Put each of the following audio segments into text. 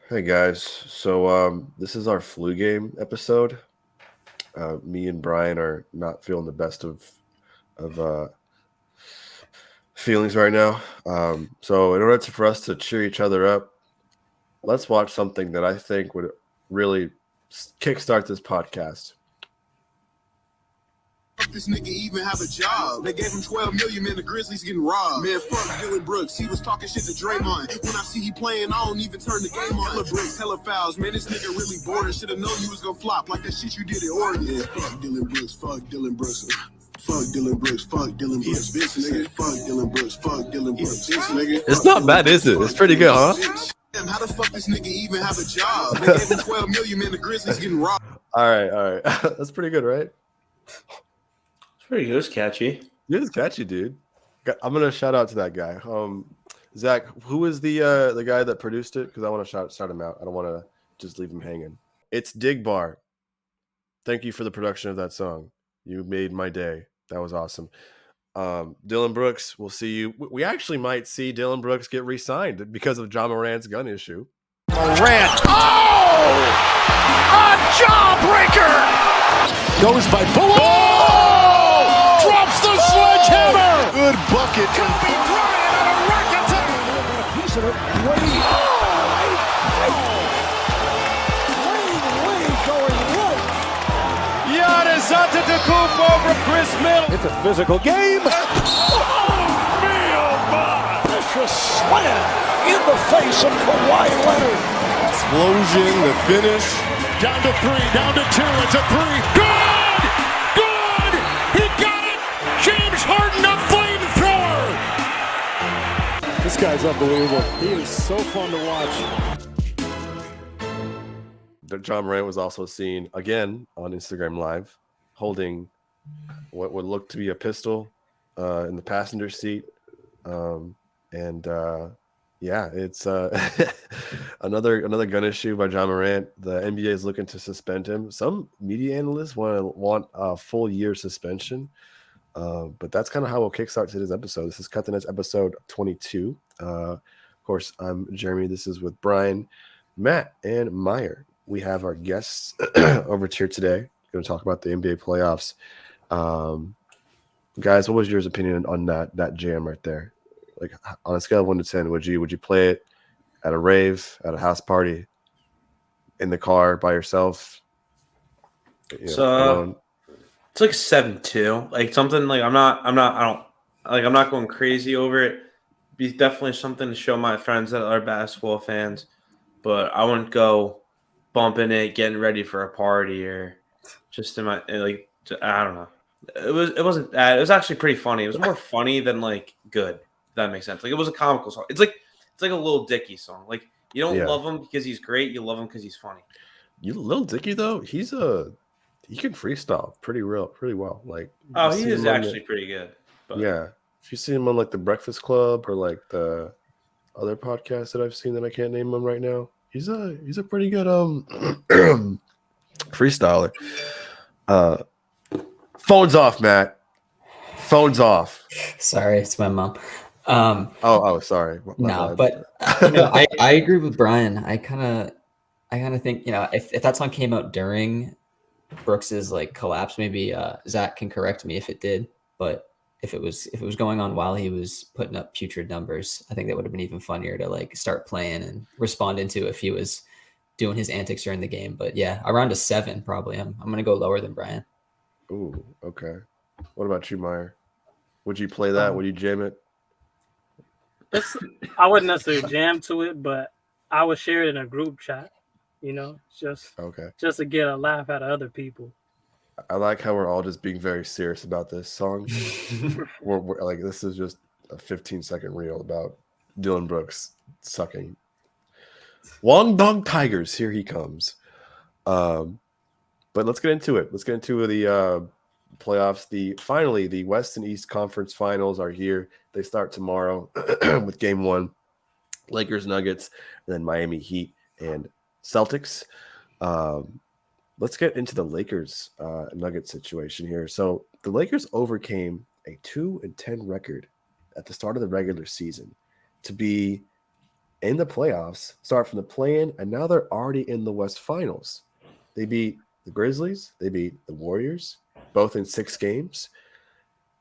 Hey guys, this is our flu game episode. Me and Brian are not feeling the best of feelings right now. So in order for us to cheer each other up, let's watch something that I think would really kickstart this podcast. This nigga even have a job. They gave him 12 million, man. The Grizzlies getting robbed. Man, fuck Dylan Brooks. He was talking shit to Draymond. When I see he playing, I don't even turn the game on. Hella bricks, hella fouls. Man, this nigga really bored. Should have known you was gonna flop like that shit you did at Oregon. Yeah, fuck Dylan Brooks. Fuck Dylan Brooks. Fuck Dylan Brooks. Fuck Dylan Brooks. Bitch, nigga. Fuck Dylan Brooks. Fuck Dylan Brooks. Bitch, nigga. It's not bad, is it? It's pretty good, huh? Damn, how the fuck this nigga even have a job? They gave him 12 million, man. The Grizzlies getting robbed. All right. That's pretty good, right? Pretty good. It was catchy. It is catchy, dude. I'm gonna shout out to that guy. Zach, who is the guy that produced it? Because I want to shout him out. I don't want to just leave him hanging. It's Digbar. Thank you for the production of that song. You made my day. That was awesome. Dylan Brooks, we'll see you. We actually might see Dylan Brooks get re-signed because of John Morant's gun issue. Morant. Oh! A jawbreaker! Goes by Bull. Drops the sledgehammer! Good bucket. Kobe Bryant on a rack attack! A piece of it. Wade. Wade going right. Giannis Antetokounmpo over Chris Middleton. It's a physical game. Oh, my. Vicious slam in the face of Kawhi Leonard. Explosion, the finish. Down to three, down to two. It's a three. Good! Good! He got it! James Harden, a flamethrower! This guy's unbelievable. He is so fun to watch. John Morant was also seen again on Instagram Live holding what would look to be a pistol in the passenger seat. Yeah, it's another gun issue by John Morant. The NBA is looking to suspend him. Some media analysts want a full year suspension, but that's kind of how we'll kickstart today's episode. This is Cut the Nets episode 22. Of course, I'm Jeremy. This is with Brian, Matt, and Meyer. We have our guests over here today. Going to talk about the NBA playoffs. Guys, what was your opinion on that jam right there? Like on a scale of 1 to 10, would you play it at a rave, at a house party, in the car by yourself? It's like 7-2, like something like I'm not going crazy over it. Be definitely something to show my friends that are basketball fans, but I wouldn't go bumping it, getting ready for a party or just in my I don't know. It wasn't bad. It was actually pretty funny. It was more funny than like good. That makes sense. Like it was a comical song. It's like a Lil Dicky song. Like you don't love him because he's great. You love him because he's funny. Lil Dicky though, he can freestyle pretty well. Like he is actually pretty good. But. Yeah, if you see him on like the Breakfast Club or like the other podcasts that I've seen that I can't name him right now, he's a pretty good freestyler. Phone's off, Matt. Phone's off. Sorry, it's my mom. Sorry. No, but I agree with Brian. I kind of think if that song came out during Brooks's like collapse, maybe Zach can correct me if it did. But if it was going on while he was putting up putrid numbers, I think that would have been even funnier to like start playing and respond into if he was doing his antics during the game. But yeah, around a 7 probably. I'm gonna go lower than Brian. Ooh, okay. What about you, Meyer? Would you play that? Would you jam it? I wouldn't necessarily jam to it, but I would share it in a group chat, just to get a laugh out of other people. I like how we're all just being very serious about this song. we're like, this is just a 15-second reel about Dylan Brooks sucking. Wong Dong Tigers, here he comes. But let's get into it. Let's get into the playoffs. Finally, the West and East Conference Finals are here. They start tomorrow with Game 1, Lakers, Nuggets, and then Miami Heat and Celtics. Let's get into the Lakers Nuggets situation here. So the Lakers overcame a 2-10 record at the start of the regular season to be in the playoffs, start from the play-in, and now they're already in the West Finals. They beat the Grizzlies, they beat the Warriors, both in 6 games.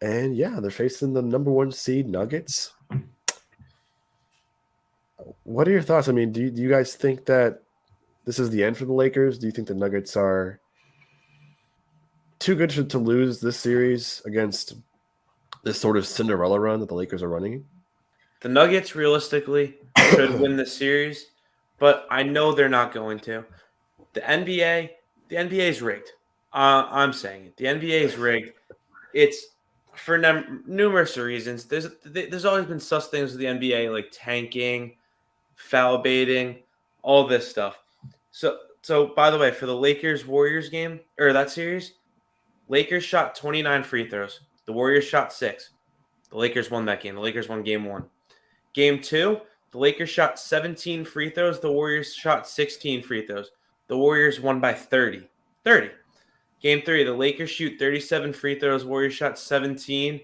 And yeah, they're facing the number 1 seed Nuggets. What are your thoughts? I mean, do you guys think that this is the end for the Lakers? Do you think the Nuggets are too good to lose this series against this sort of Cinderella run that the Lakers are running? The Nuggets realistically should win this series, but I know they're not going to. The NBA is rigged. I'm saying it. The NBA is rigged. It's for numerous reasons. There's always been such things with the NBA like tanking, foul baiting, all this stuff. So by the way, for the Lakers Warriors game or that series, Lakers shot 29 free throws. The Warriors shot 6. The Lakers won that game. The Lakers won game 1. Game 2, the Lakers shot 17 free throws. The Warriors shot 16 free throws. The Warriors won by 30. 30. Game 3, the Lakers shoot 37 free throws. Warriors shot 17.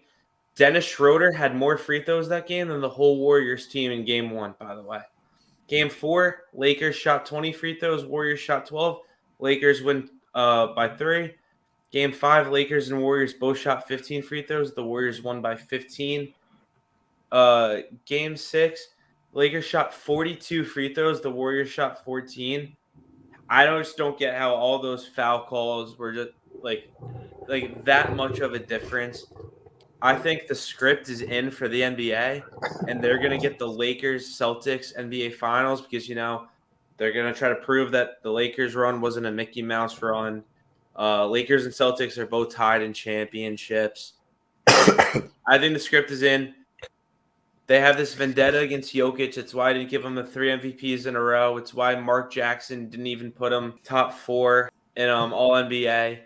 Dennis Schroeder had more free throws that game than the whole Warriors team in game 1, by the way. Game 4, Lakers shot 20 free throws. Warriors shot 12. Lakers win by 3. Game 5, Lakers and Warriors both shot 15 free throws. The Warriors won by 15. Game 6, Lakers shot 42 free throws. The Warriors shot 14. I just don't get how all those foul calls were just like that much of a difference. I think the script is in for the NBA, and they're gonna get the Lakers Celtics NBA Finals because they're gonna try to prove that the Lakers run wasn't a Mickey Mouse run. Lakers and Celtics are both tied in championships. I think the script is in. They have this vendetta against Jokic. It's why I didn't give him the 3 MVPs in a row. It's why Mark Jackson didn't even put him top 4 in All NBA.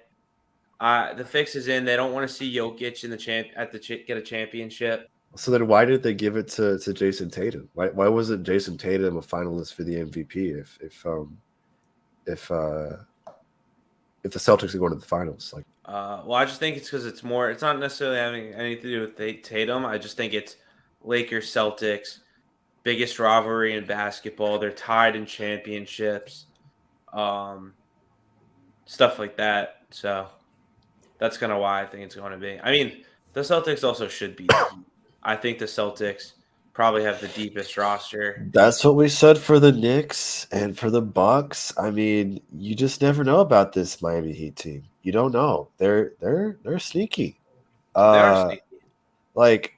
The fix is in. They don't want to see Jokic in the get a championship. So then, why did they give it to Jason Tatum? Why wasn't Jason Tatum a finalist for the MVP if the Celtics are going to the finals? Well, I just think it's because it's more. It's not necessarily having anything to do with Tatum. I just think it's Lakers Celtics, biggest rivalry in basketball. They're tied in championships, stuff like that. So that's kind of why I think it's going to be. I mean, the Celtics also should be. I think the Celtics probably have the deepest roster. That's what we said for the Knicks and for the Bucks. I mean, you just never know about this Miami Heat team. You don't know. They're sneaky. They are sneaky. Like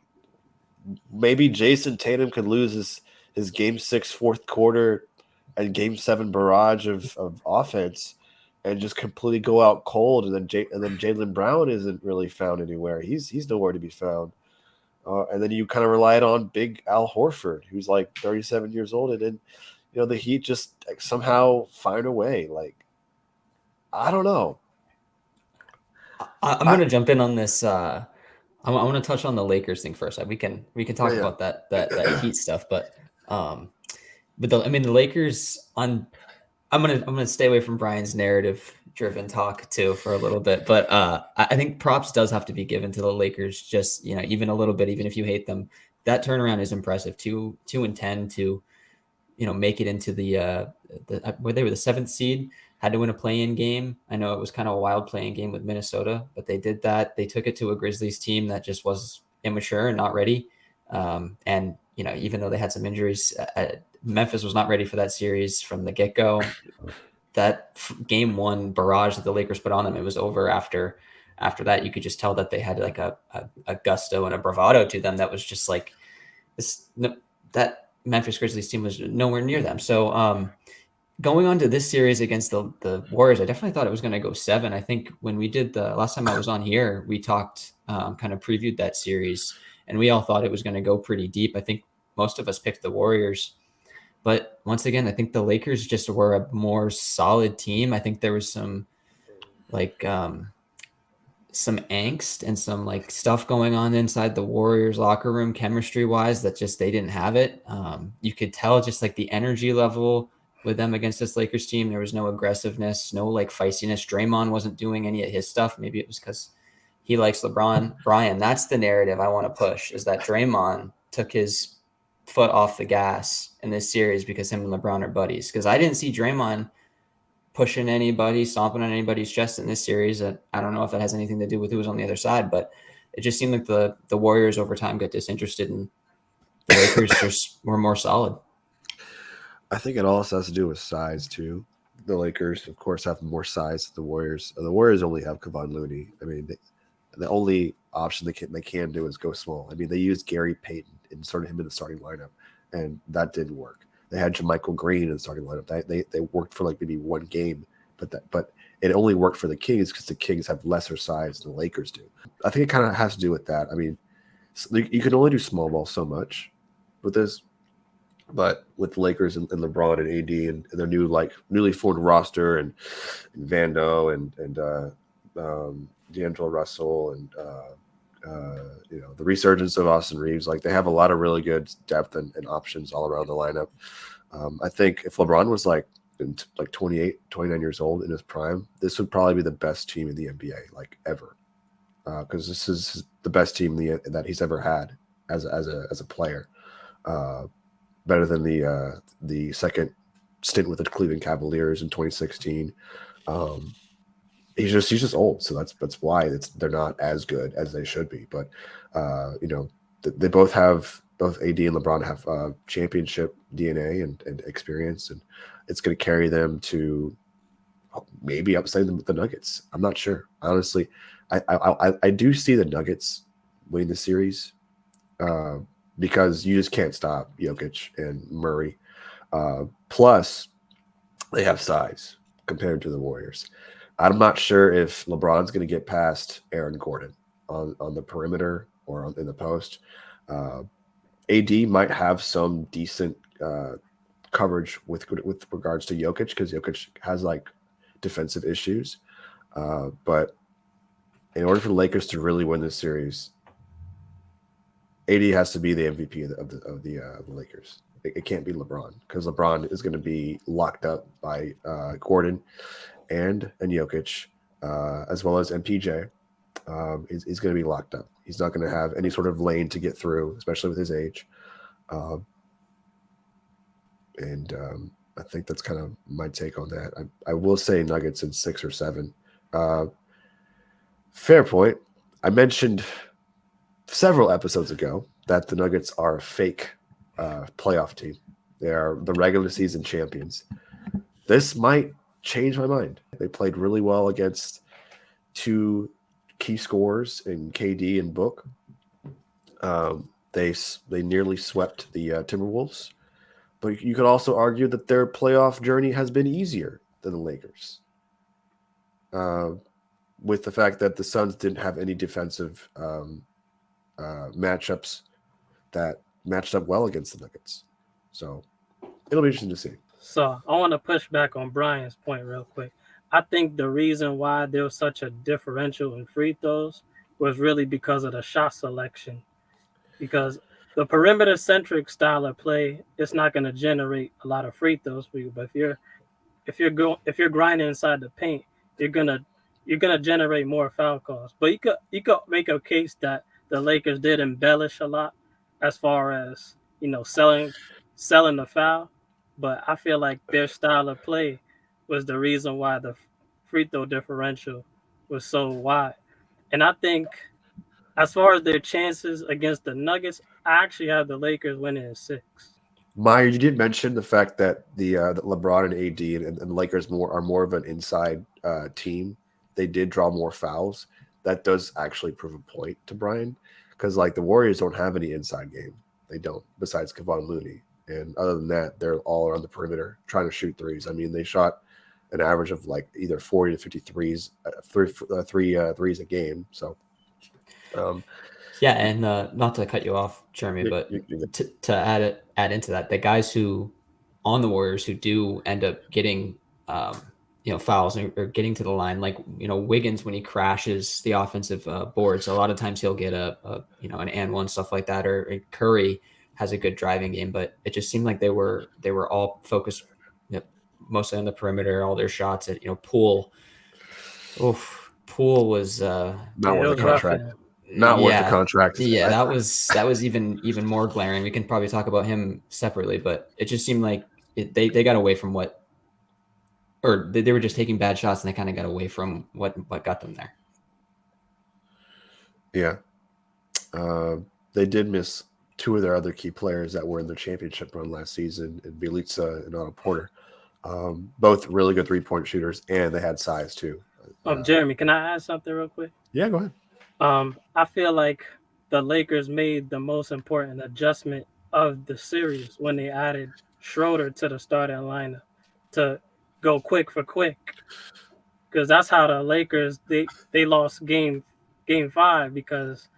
maybe Jason Tatum could lose his game 6 fourth quarter and game 7 barrage of offense and just completely go out cold, and then Jaylen Brown isn't really found anywhere. He's nowhere to be found. And then you kind of relied on big Al Horford, who's like 37 years old, and then the Heat just somehow find a way. I don't know. I'm going to jump in on this. I want to touch on the Lakers thing first. We can talk about that Heat stuff, but the Lakers on. I'm gonna stay away from Brian's narrative-driven talk too for a little bit, but I think props does have to be given to the Lakers. Just even a little bit, even if you hate them, that turnaround is impressive. 2-10 to make it into where they were the 7th seed, had to win a play-in game. I know it was kind of a wild play-in game with Minnesota, but they did that. They took it to a Grizzlies team that just was immature and not ready. And even though they had some injuries, Memphis was not ready for that series from the get-go. That game 1 barrage that the Lakers put on them, it was over after that. You could just tell that they had like a gusto and a bravado to them that was just like this. That Memphis Grizzlies team was nowhere near them. So going on to this series against the Warriors, I definitely thought it was going to go 7. I think when we did the last time I was on here, we talked, kind of previewed that series, and we all thought it was going to go pretty deep. I think most of us picked the Warriors. But once again, I think the Lakers just were a more solid team. I think there was some angst and some stuff going on inside the Warriors locker room chemistry wise that just they didn't have it. You could tell just the energy level with them against this Lakers team. There was no aggressiveness, no feistiness. Draymond wasn't doing any of his stuff. Maybe it was because he likes LeBron. Brian, that's the narrative I want to push, is that Draymond took his foot off the gas in this series because him and LeBron are buddies. Because I didn't see Draymond pushing anybody, stomping on anybody's chest in this series. I don't know if that has anything to do with who was on the other side, but it just seemed like the Warriors over time got disinterested and the Lakers just were more solid. I think it also has to do with size too. The Lakers, of course, have more size than the Warriors. The Warriors only have Kevon Looney. I mean, the only option they can do is go small. I mean, they used Gary Payton and inserted him in the starting lineup, and that didn't work. They had JaMychal Green in the starting lineup. They worked for like maybe one game, but it only worked for the Kings because the Kings have lesser size than the Lakers do. I think it kind of has to do with that. I mean, you can only do small ball so much with this, but with the Lakers and LeBron and AD and their newly formed roster and Vando and D'Angelo Russell and the resurgence of Austin Reeves, like they have a lot of really good depth and options all around the lineup. I think if LeBron was like 28, 29 years old in his prime, this would probably be the best team in the NBA like ever, because this is the best team that he's ever had as a player. Better than the second stint with the Cleveland Cavaliers in 2016. He's just old, so that's why they're not as good as they should be. But they both AD and LeBron have championship DNA and experience, and it's going to carry them to maybe upsetting them with the Nuggets. I'm not sure, honestly. I do see the Nuggets winning the series because you just can't stop Jokic and Murray. Plus, they have size compared to the Warriors. I'm not sure if LeBron's going to get past Aaron Gordon on the perimeter or in the post. AD might have some decent coverage with regards to Jokic because Jokic has like defensive issues. But in order for the Lakers to really win this series, AD has to be the MVP of the Lakers. It can't be LeBron because LeBron is going to be locked up by Gordon and Jokic, as well as MPJ. He's going to be locked up. He's not going to have any sort of lane to get through, especially with his age. And I think that's kind of my take on that. I will say Nuggets in 6 or 7. Fair point. I mentioned several episodes ago that the Nuggets are a fake playoff team. They are the regular season champions. This might change my mind. They played really well against 2 key scorers in KD and Book. They nearly swept the Timberwolves, but you could also argue that their playoff journey has been easier than the Lakers, with the fact that the Suns didn't have any defensive matchups that matched up well against the Nuggets. So it'll be interesting to see. So I want to push back on Brian's point real quick. I think the reason why there was such a differential in free throws was really because of the shot selection. Because the perimeter-centric style of play, it's not going to generate a lot of free throws for you. But if you're grinding inside the paint, you're gonna generate more foul calls. But you could make a case that the Lakers did embellish a lot as far as selling the foul. But I feel like their style of play was the reason why the free throw differential was so wide. And I think as far as their chances against the Nuggets, I actually have the Lakers winning in 6. Meyer, you did mention the fact that that LeBron and AD and the Lakers are more of an inside team. They did draw more fouls. That does actually prove a point to Brian, because like the Warriors don't have any inside game. They don't, besides Kevon Looney. And other than that, they're all around the perimeter trying to shoot threes. I mean, they shot an average of like either 40 to 50 threes, threes a game. So, yeah, and not to cut you off, Jeremy, but to add into that, the guys who on the Warriors who do end up getting fouls or getting to the line, like Wiggins when he crashes the offensive boards, a lot of times he'll get an and one, stuff like that, or Curry has a good driving game, but it just seemed like they were all focused mostly on the perimeter, all their shots at Poole. Poole was not worth the contract. not worth the contract. Yeah, that was even more glaring. We can probably talk about him separately, but it just seemed like they got away from what, or they were just taking bad shots and they kind of got away from what got them there. Yeah. They did miss two of their other key players that were in their championship run last season, in Bielitsa and Otto Porter. Both really good 3-point shooters, and they had size too. Jeremy, can I add something real quick? Yeah, go ahead. I feel like the Lakers made the most important adjustment of the series when they added Schroeder to the starting lineup to go quick for quick, because that's how the Lakers they lost game 5 because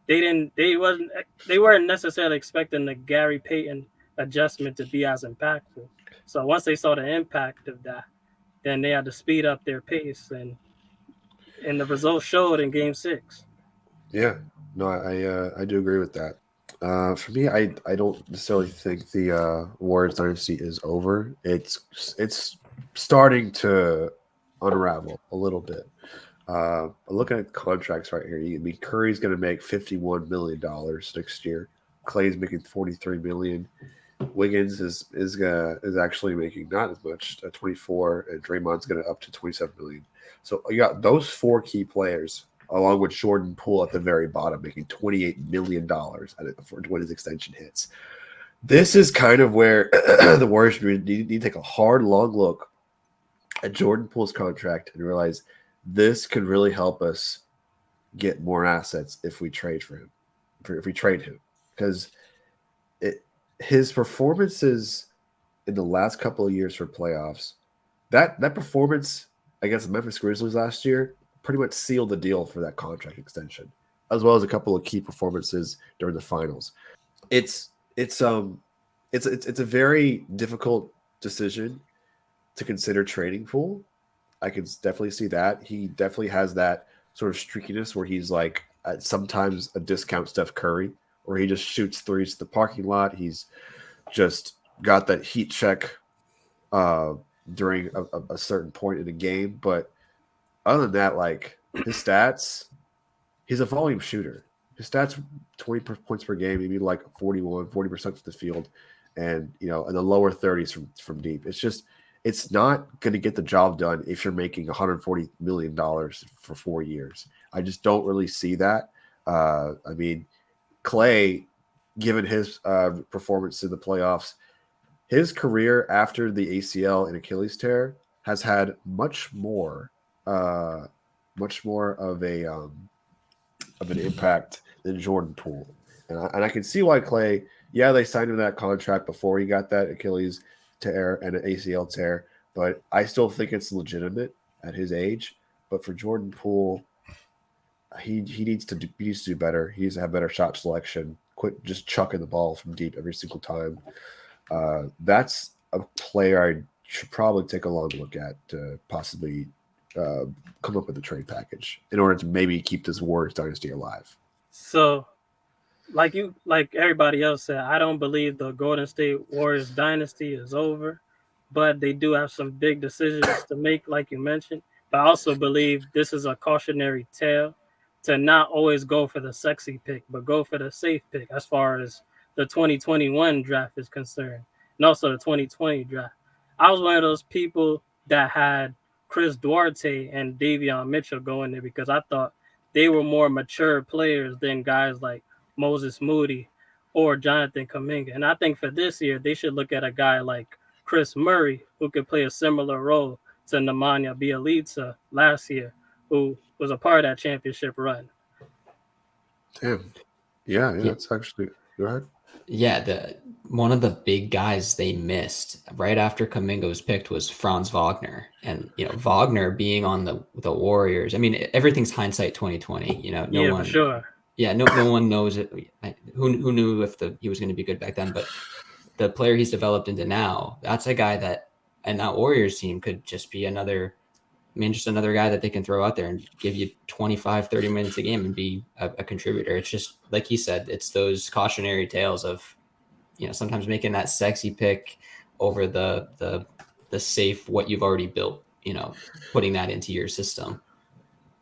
they weren't necessarily expecting the Gary Payton adjustment to be as impactful. So once they saw the impact of that, then they had to speed up their pace, and the results showed in game 6. Yeah, no, I do agree with that. For me, I don't necessarily think the Warriors dynasty is over. It's starting to unravel a little bit. Looking at contracts right here, I mean, Curry's going to make $51 million next year. Clay's making $43 million. Wiggins is actually making not as much, 24, and Draymond's going to up to $27 million. So you got those 4 key players, along with Jordan Poole at the very bottom, making $28 million for when his extension hits. This is kind of where the Warriors need to take a hard, long look at Jordan Poole's contract and realize this could really help us get more assets if we trade for him, if we trade him, because his performances in the last couple of years for playoffs, that performance against the Memphis Grizzlies last year pretty much sealed the deal for that contract extension, as well as a couple of key performances during the finals. It's a very difficult decision to consider trading Poole. I can definitely see that. He definitely has that sort of streakiness where he's like sometimes a discount Steph Curry, where he just shoots threes to the parking lot. He's just got that heat check during a certain point in the game. But other than that, like his stats, he's a volume shooter. His stats, 20 points per game, maybe like 40% from the field, and in the lower 30s from deep. It's not going to get the job done if you're making $140 million for 4 years. I just don't really see that. I mean, Clay, given his performance in the playoffs, his career after the ACL and Achilles tear has had much more of an impact than Jordan Poole, and I can see why Clay. Yeah, they signed him that contract before he got that Achilles tear and an ACL tear, but I still think it's legitimate at his age. But for Jordan Poole, he needs to do better. He needs to have better shot selection. Quit just chucking the ball from deep every single time. That's a player I should probably take a long look at to possibly come up with a trade package in order to maybe keep this Warriors dynasty alive. So, like everybody else said, I don't believe the Golden State Warriors dynasty is over, but they do have some big decisions to make, like you mentioned. But I also believe this is a cautionary tale to not always go for the sexy pick, but go for the safe pick as far as the 2021 draft is concerned, and also the 2020 draft. I was one of those people that had Chris Duarte and Davion Mitchell going there because I thought they were more mature players than guys like Moses Moody or Jonathan Kuminga. And I think for this year, they should look at a guy like Chris Murray, who could play a similar role to Nemanja Bjelica last year, who was a part of that championship run. Damn. Yeah, that's actually go ahead. Yeah, one of the big guys they missed right after Kuminga was picked was Franz Wagner, and Wagner being on the Warriors. I mean, everything's hindsight 2020. No one, for sure. Yeah, no one knows it. Who knew if he was going to be good back then? But the player he's developed into now, that's a guy that, and that Warriors team could just be just another guy that they can throw out there and give you 25, 30 minutes a game and be a contributor. It's just, like he said, it's those cautionary tales of, sometimes making that sexy pick over the safe, what you've already built, putting that into your system.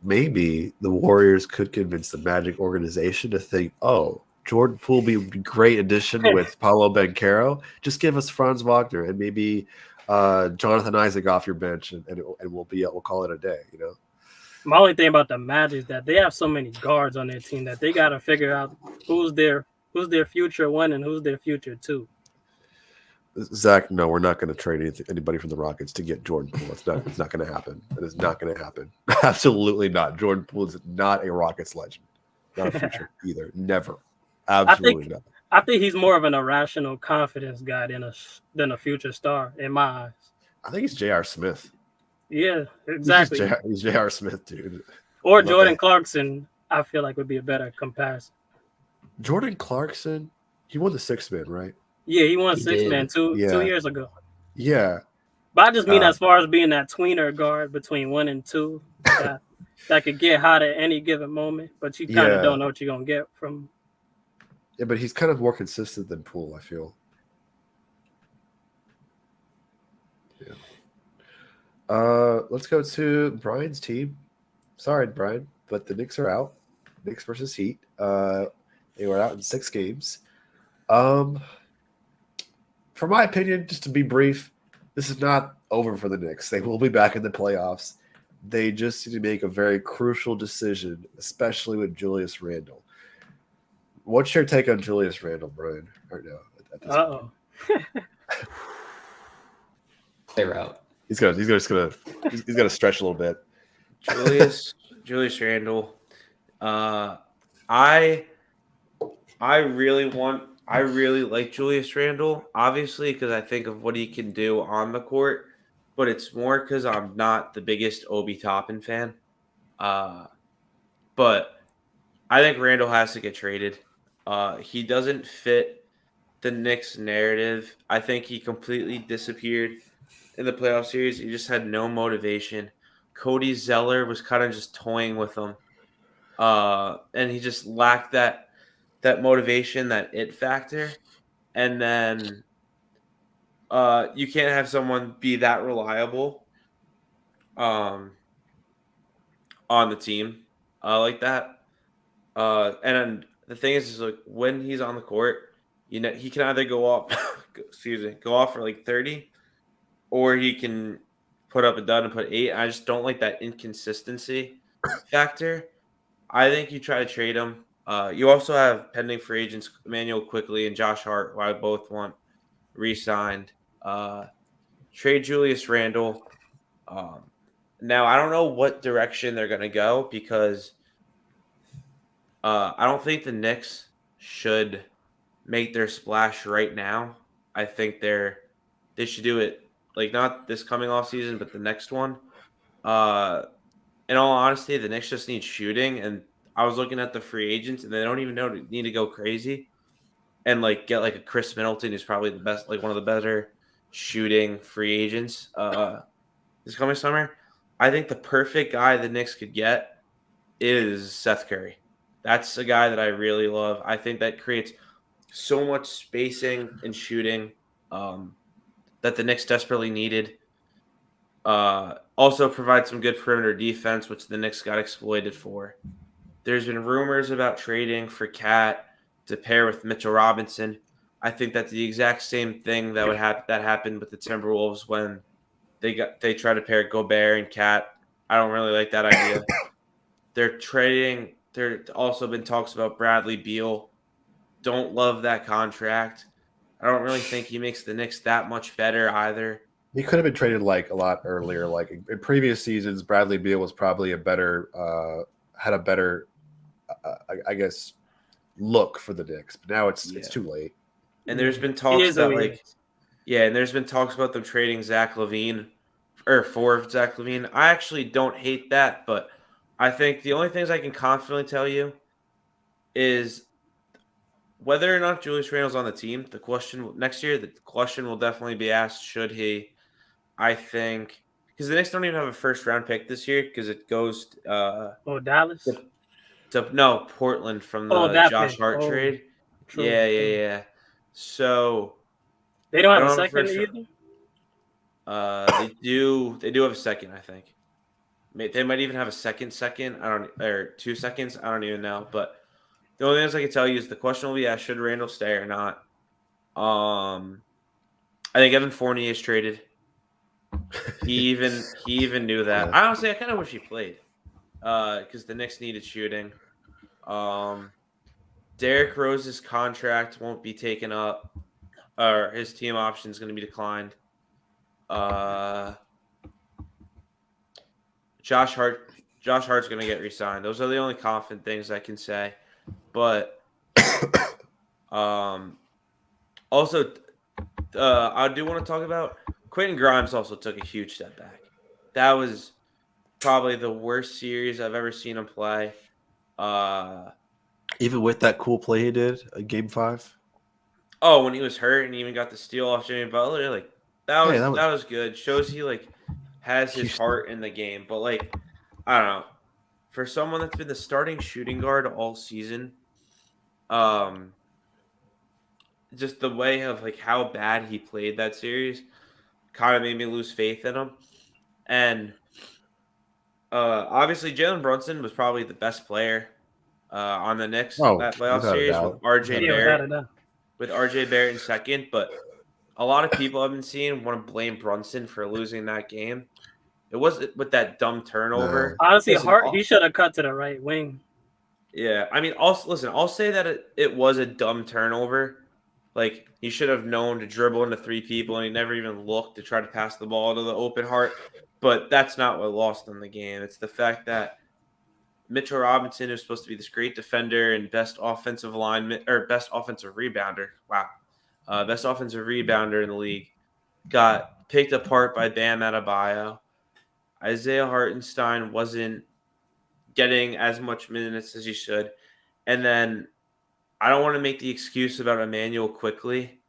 maybe the Warriors could convince the Magic organization to think, oh, Jordan Poole would be a great addition with Paolo Banchero. Just give us Franz Wagner and maybe Jonathan Isaac off your bench, and we'll call it a day. You know. My only thing about the Magic is that they have so many guards on their team that they got to figure out who's their future one and who's their future two. Zach, no, we're not going to trade anybody from the Rockets to get Jordan Poole. It's not going to happen. It is not going to happen. Absolutely not. Jordan Poole is not a Rockets legend. Not a future either. Never. Absolutely not. I think he's more of an irrational confidence guy than a future star in my eyes. I think he's J.R. Smith. Yeah, exactly. He's J.R. Smith, dude. Or Jordan Clarkson, I feel like would be a better comparison. Jordan Clarkson, he won the sixth man, right? Yeah, he won six man 2 years ago. Yeah. But I just mean as far as being that tweener guard between 1 and 2 that could get hot at any given moment, but you kind of don't know what you're going to get from. Yeah, but he's kind of more consistent than Poole, I feel. Yeah. Let's go to Brian's team. Sorry, Brian, but the Knicks are out. Knicks versus Heat. They were out in 6 games. For my opinion, just to be brief, this is not over for the Knicks. They will be back in the playoffs. They just need to make a very crucial decision, especially with Julius Randle. What's your take on Julius Randle, Brian, right now? Uh-oh. They're out. He's gonna stretch a little bit. Julius Randle. I really like Julius Randle, obviously, because I think of what he can do on the court, but it's more because I'm not the biggest Obi Toppin fan. But I think Randle has to get traded. He doesn't fit the Knicks narrative. I think he completely disappeared in the playoff series. He just had no motivation. Cody Zeller was kind of just toying with him. And he just lacked that motivation, that it factor. And then you can't have someone be that reliable on the team like that. And then the thing is like when he's on the court, you know, he can either go off for like 30, or he can put up a dud and put 8. I just don't like that inconsistency factor. I think you try to trade him. You also have pending free agents Emmanuel Quickly and Josh Hart, who I both want re-signed. Trade Julius Randle. Now, I don't know what direction they're going to go because I don't think the Knicks should make their splash right now. I think they should do it like not this coming off season, but the next one. In all honesty, the Knicks just need shooting, and I was looking at the free agents, and they don't even need to go crazy and like get like a Chris Middleton, who's probably the best, like one of the better shooting free agents this coming summer. I think the perfect guy the Knicks could get is Seth Curry. That's a guy that I really love. I think that creates so much spacing and shooting that the Knicks desperately needed. Also provides some good perimeter defense, which the Knicks got exploited for. There's been rumors about trading for Cat to pair with Mitchell Robinson. I think that's the exact same thing that happened with the Timberwolves when they tried to pair Gobert and Cat. I don't really like that idea. They're trading. There also been talks about Bradley Beal. Don't love that contract. I don't really think he makes the Knicks that much better either. He could have been traded like a lot earlier. Like in previous seasons, Bradley Beal was probably had a better, I guess, look for the Knicks. But now it's too late. And there's been talks and there's been talks about them trading Zach LaVine for Zach LaVine. I actually don't hate that, but I think the only things I can confidently tell you is whether or not Julius Randle's on the team. The question will definitely be asked: should he? I think because the Knicks don't even have a first round pick this year because it goes Dallas to Portland from the Josh Hart trade. True. Yeah. So they don't have a second either. They do have a second, I think. They might even have a second. Or 2 seconds. I don't even know. But the only things I can tell you is the question will be asked: should Randall stay or not? I think Evan Fournier is traded. He even knew that. Yeah. Honestly, I kind of wish he played. Because the Knicks needed shooting. Derrick Rose's contract won't be taken up, or his team option is going to be declined. Josh Hart's going to get re-signed. Those are the only confident things I can say. But also, I do want to talk about Quentin Grimes. Also took a huge step back. That was probably the worst series I've ever seen him play. Even with that cool play he did in Game 5. Oh, when he was hurt and he even got the steal off Jimmy Butler, like that Hey, was that was that was good. Shows he like has his huge. heart in the game. But like, I don't know. For someone that's been the starting shooting guard all season, um, just the way of like how bad he played that series kind of made me lose faith in him. And obviously Jalen Brunson was probably the best player on the Knicks Oh, that playoff without a series with doubt. RJ Without a Yeah, doubt. without Barrett a doubt. in second, but a lot of people I've been seeing want to blame Brunson for losing that game. It wasn't with that dumb turnover. No. Honestly, Listen, Hart, he should have cut to the right wing. yeah, I mean, also listen. I'll say that it was a dumb turnover. Like he should have known to dribble into 3 people, and he never even looked to try to pass the ball to the open Hart. But that's not what lost them the game. It's the fact that Mitchell Robinson, who's supposed to be this great defender and best offensive lineman or best offensive rebounder, wow, best offensive rebounder in the league, got picked apart by Bam Adebayo. Isaiah Hartenstein wasn't getting as much minutes as he should. And then I don't want to make the excuse about Emmanuel quickly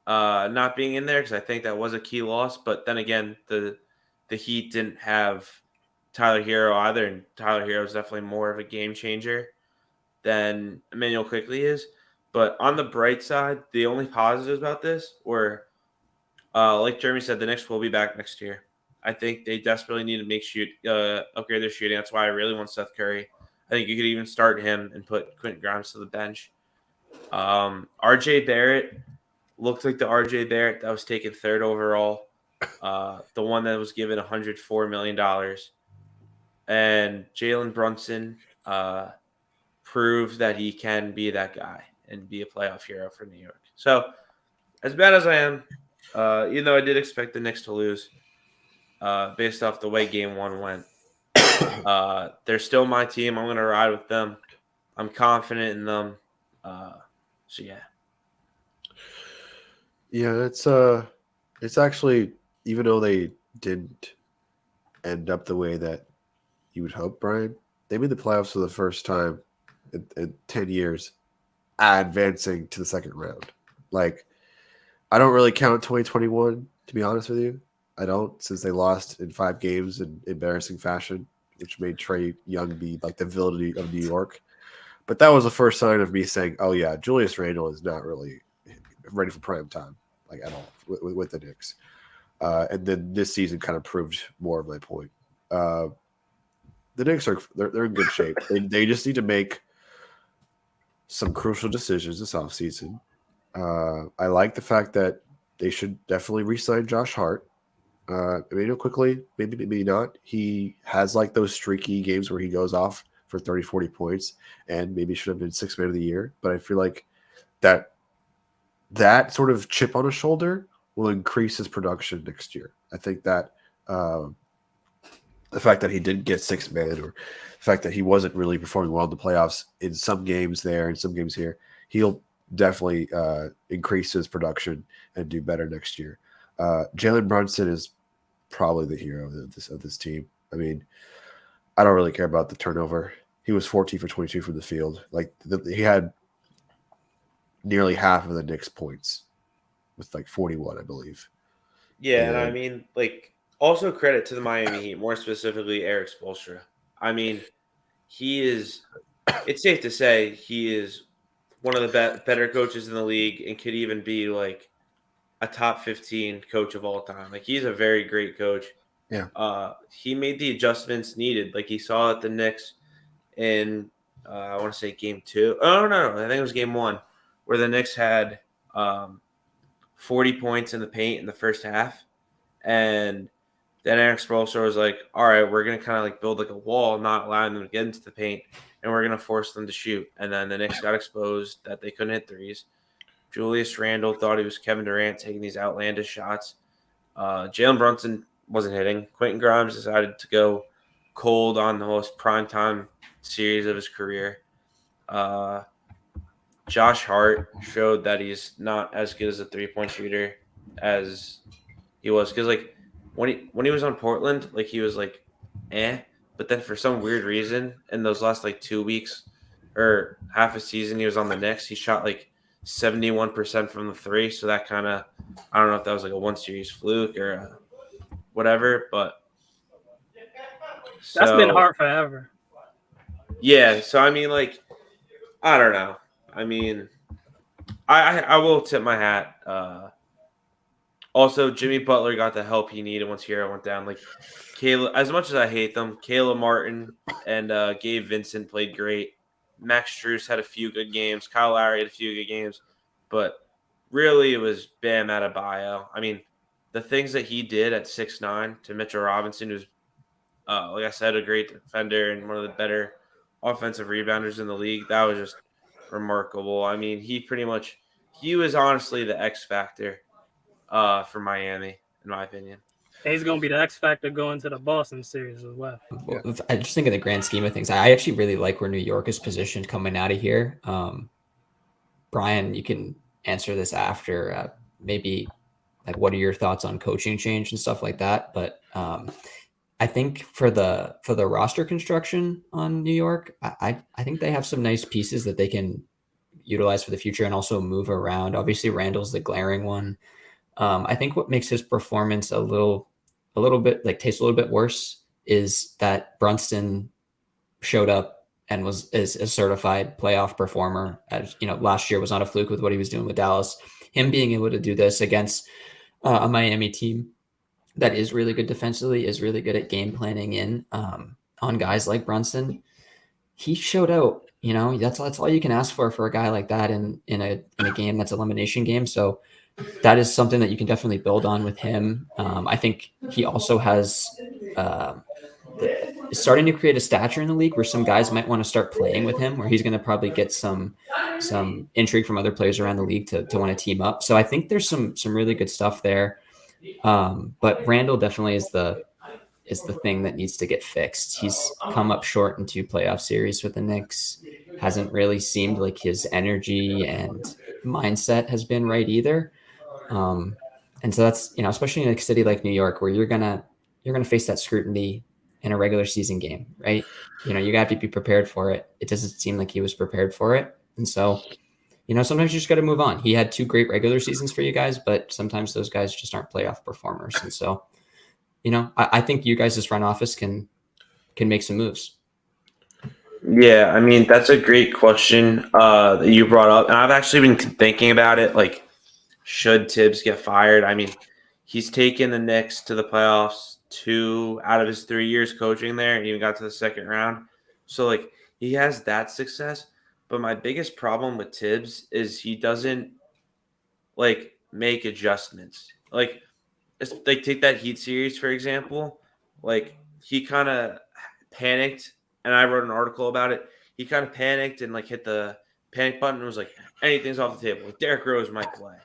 not being in there because I think that was a key loss. But then again, the Heat didn't have Tyler Hero either, and Tyler Hero is definitely more of a game changer than Emmanuel quickly is. But on the bright side, the only positives about this were, like Jeremy said, the Knicks will be back next year. I think they desperately need to upgrade their shooting. That's why I really want Seth Curry. I think you could even start him and put Quentin Grimes to the bench. RJ Barrett looked like the RJ Barrett that was taken third overall, the one that was given $104 million. And Jalen Brunson proved that he can be that guy and be a playoff hero for New York. So, as bad as I am, even though I did expect the Knicks to lose based off the way Game 1 went, they're still my team. I'm going to ride with them. I'm confident in them. So, yeah. Yeah, it's actually, even though they didn't end up the way that you would hope, Brian, they made the playoffs for the first time in 10 years, advancing to the second round. Like, I don't really count 2021, to be honest with you. I don't, since they lost in 5 games in embarrassing fashion, which made Trae Young be like the villain of New York. But that was the first sign of me saying, "Oh yeah, Julius Randle is not really ready for prime time, like at all with the Knicks." And then this season kind of proved more of my point. The Knicks they're in good shape. They just need to make some crucial decisions this offseason. I like the fact that they should definitely re-sign Josh Hart. Maybe quickly, maybe not. He has like those streaky games where he goes off for 30, 40 points, and maybe should have been 6th man of the year. But I feel like that sort of chip on his shoulder will increase his production next year. I think that the fact that he didn't get 6th man, or the fact that he wasn't really performing well in the playoffs in some games there and some games here, he'll definitely increase his production and do better next year. Jalen Brunson is probably the hero of this team. I mean, I don't really care about the turnover. He was 14 for 22 from the field. Like he had nearly half of the Knicks points with like 41, I believe. Yeah, and I mean, like, also credit to the Miami Heat, more specifically Eric Spoelstra. I mean, it's safe to say he is one of the better coaches in the league and could even be like a top 15 coach of all time. Like, he's a very great coach. He made the adjustments needed. Like he saw at the Knicks in I want to say game 2. Oh no, I think it was game 1 where the Knicks had 40 points in the paint in the first half, and then Eric Spoelstra was like, "All right, we're gonna kind of like build like a wall, not allowing them to get into the paint, and we're gonna force them to shoot." And then the Knicks got exposed that they couldn't hit threes. Julius Randle thought he was Kevin Durant taking these outlandish shots. Jalen Brunson wasn't hitting. Quentin Grimes decided to go cold on the most primetime series of his career. Josh Hart showed that he's not as good as a 3-point shooter as he was. Because like when he was on Portland, like he was like, but then for some weird reason in those last like 2 weeks or half a season he was on the Knicks, he shot like 71% from the 3. So that kind of, I don't know if that was like a one series fluke or whatever, but that's been hard forever. Yeah, so I mean, like, I don't know. I mean, I will tip my hat. Also, Jimmy Butler got the help he needed once Hero went down. Like, Kayla, as much as I hate them, Kayla Martin and Gabe Vincent played great. Max Strus had a few good games. Kyle Lowry had a few good games, but really it was Bam Adebayo. I mean, the things that he did at 6'9" to Mitchell Robinson, who's like I said, a great defender and one of the better offensive rebounders in the league. That was just remarkable. I mean, he was honestly the X factor for Miami, in my opinion. And he's going to be the X factor going to the Boston series as well. I just think in the grand scheme of things, I actually really like where New York is positioned coming out of here. Brian, you can answer this after maybe like what are your thoughts on coaching change and stuff like that. But I think for the roster construction on New York, I think they have some nice pieces that they can utilize for the future and also move around. Obviously, Randall's the glaring one. I think what makes his performance a little bit like tastes a little bit worse is that Brunson showed up and is a certified playoff performer. As you know, last year was not a fluke with what he was doing with Dallas. Him being able to do this against a Miami team that is really good defensively, is really good at game planning in on guys like Brunson. He showed out. You know, that's all you can ask for a guy like that in a game that's an elimination game. So that is something that you can definitely build on with him. I think he also has starting to create a stature in the league where some guys might want to start playing with him, where he's going to probably get some intrigue from other players around the league to want to team up. So I think there's some really good stuff there. But Randall definitely is the thing that needs to get fixed. He's come up short in 2 playoff series with the Knicks. Hasn't really seemed like his energy and mindset has been right either. And so that's, you know, especially in a city like New York, where you're gonna face that scrutiny in a regular season game, right? You know, you got to be prepared for it. It doesn't seem like he was prepared for it, and so, you know, sometimes you just got to move on. He had 2 great regular seasons for you guys, but sometimes those guys just aren't playoff performers, and so, you know, I think you guys as front office can make some moves. Yeah, I mean, that's a great question that you brought up, and I've actually been thinking about it. Like, should Tibbs get fired? I mean, he's taken the Knicks to the playoffs 2 out of his 3 years coaching there, and even got to the second round. So, like, he has that success. But my biggest problem with Tibbs is he doesn't, like, make adjustments. Like take that Heat series, for example. Like, he kind of panicked, and I wrote an article about it. He kind of panicked and, like, hit the panic button and was like, anything's off the table. Like, Derrick Rose might play.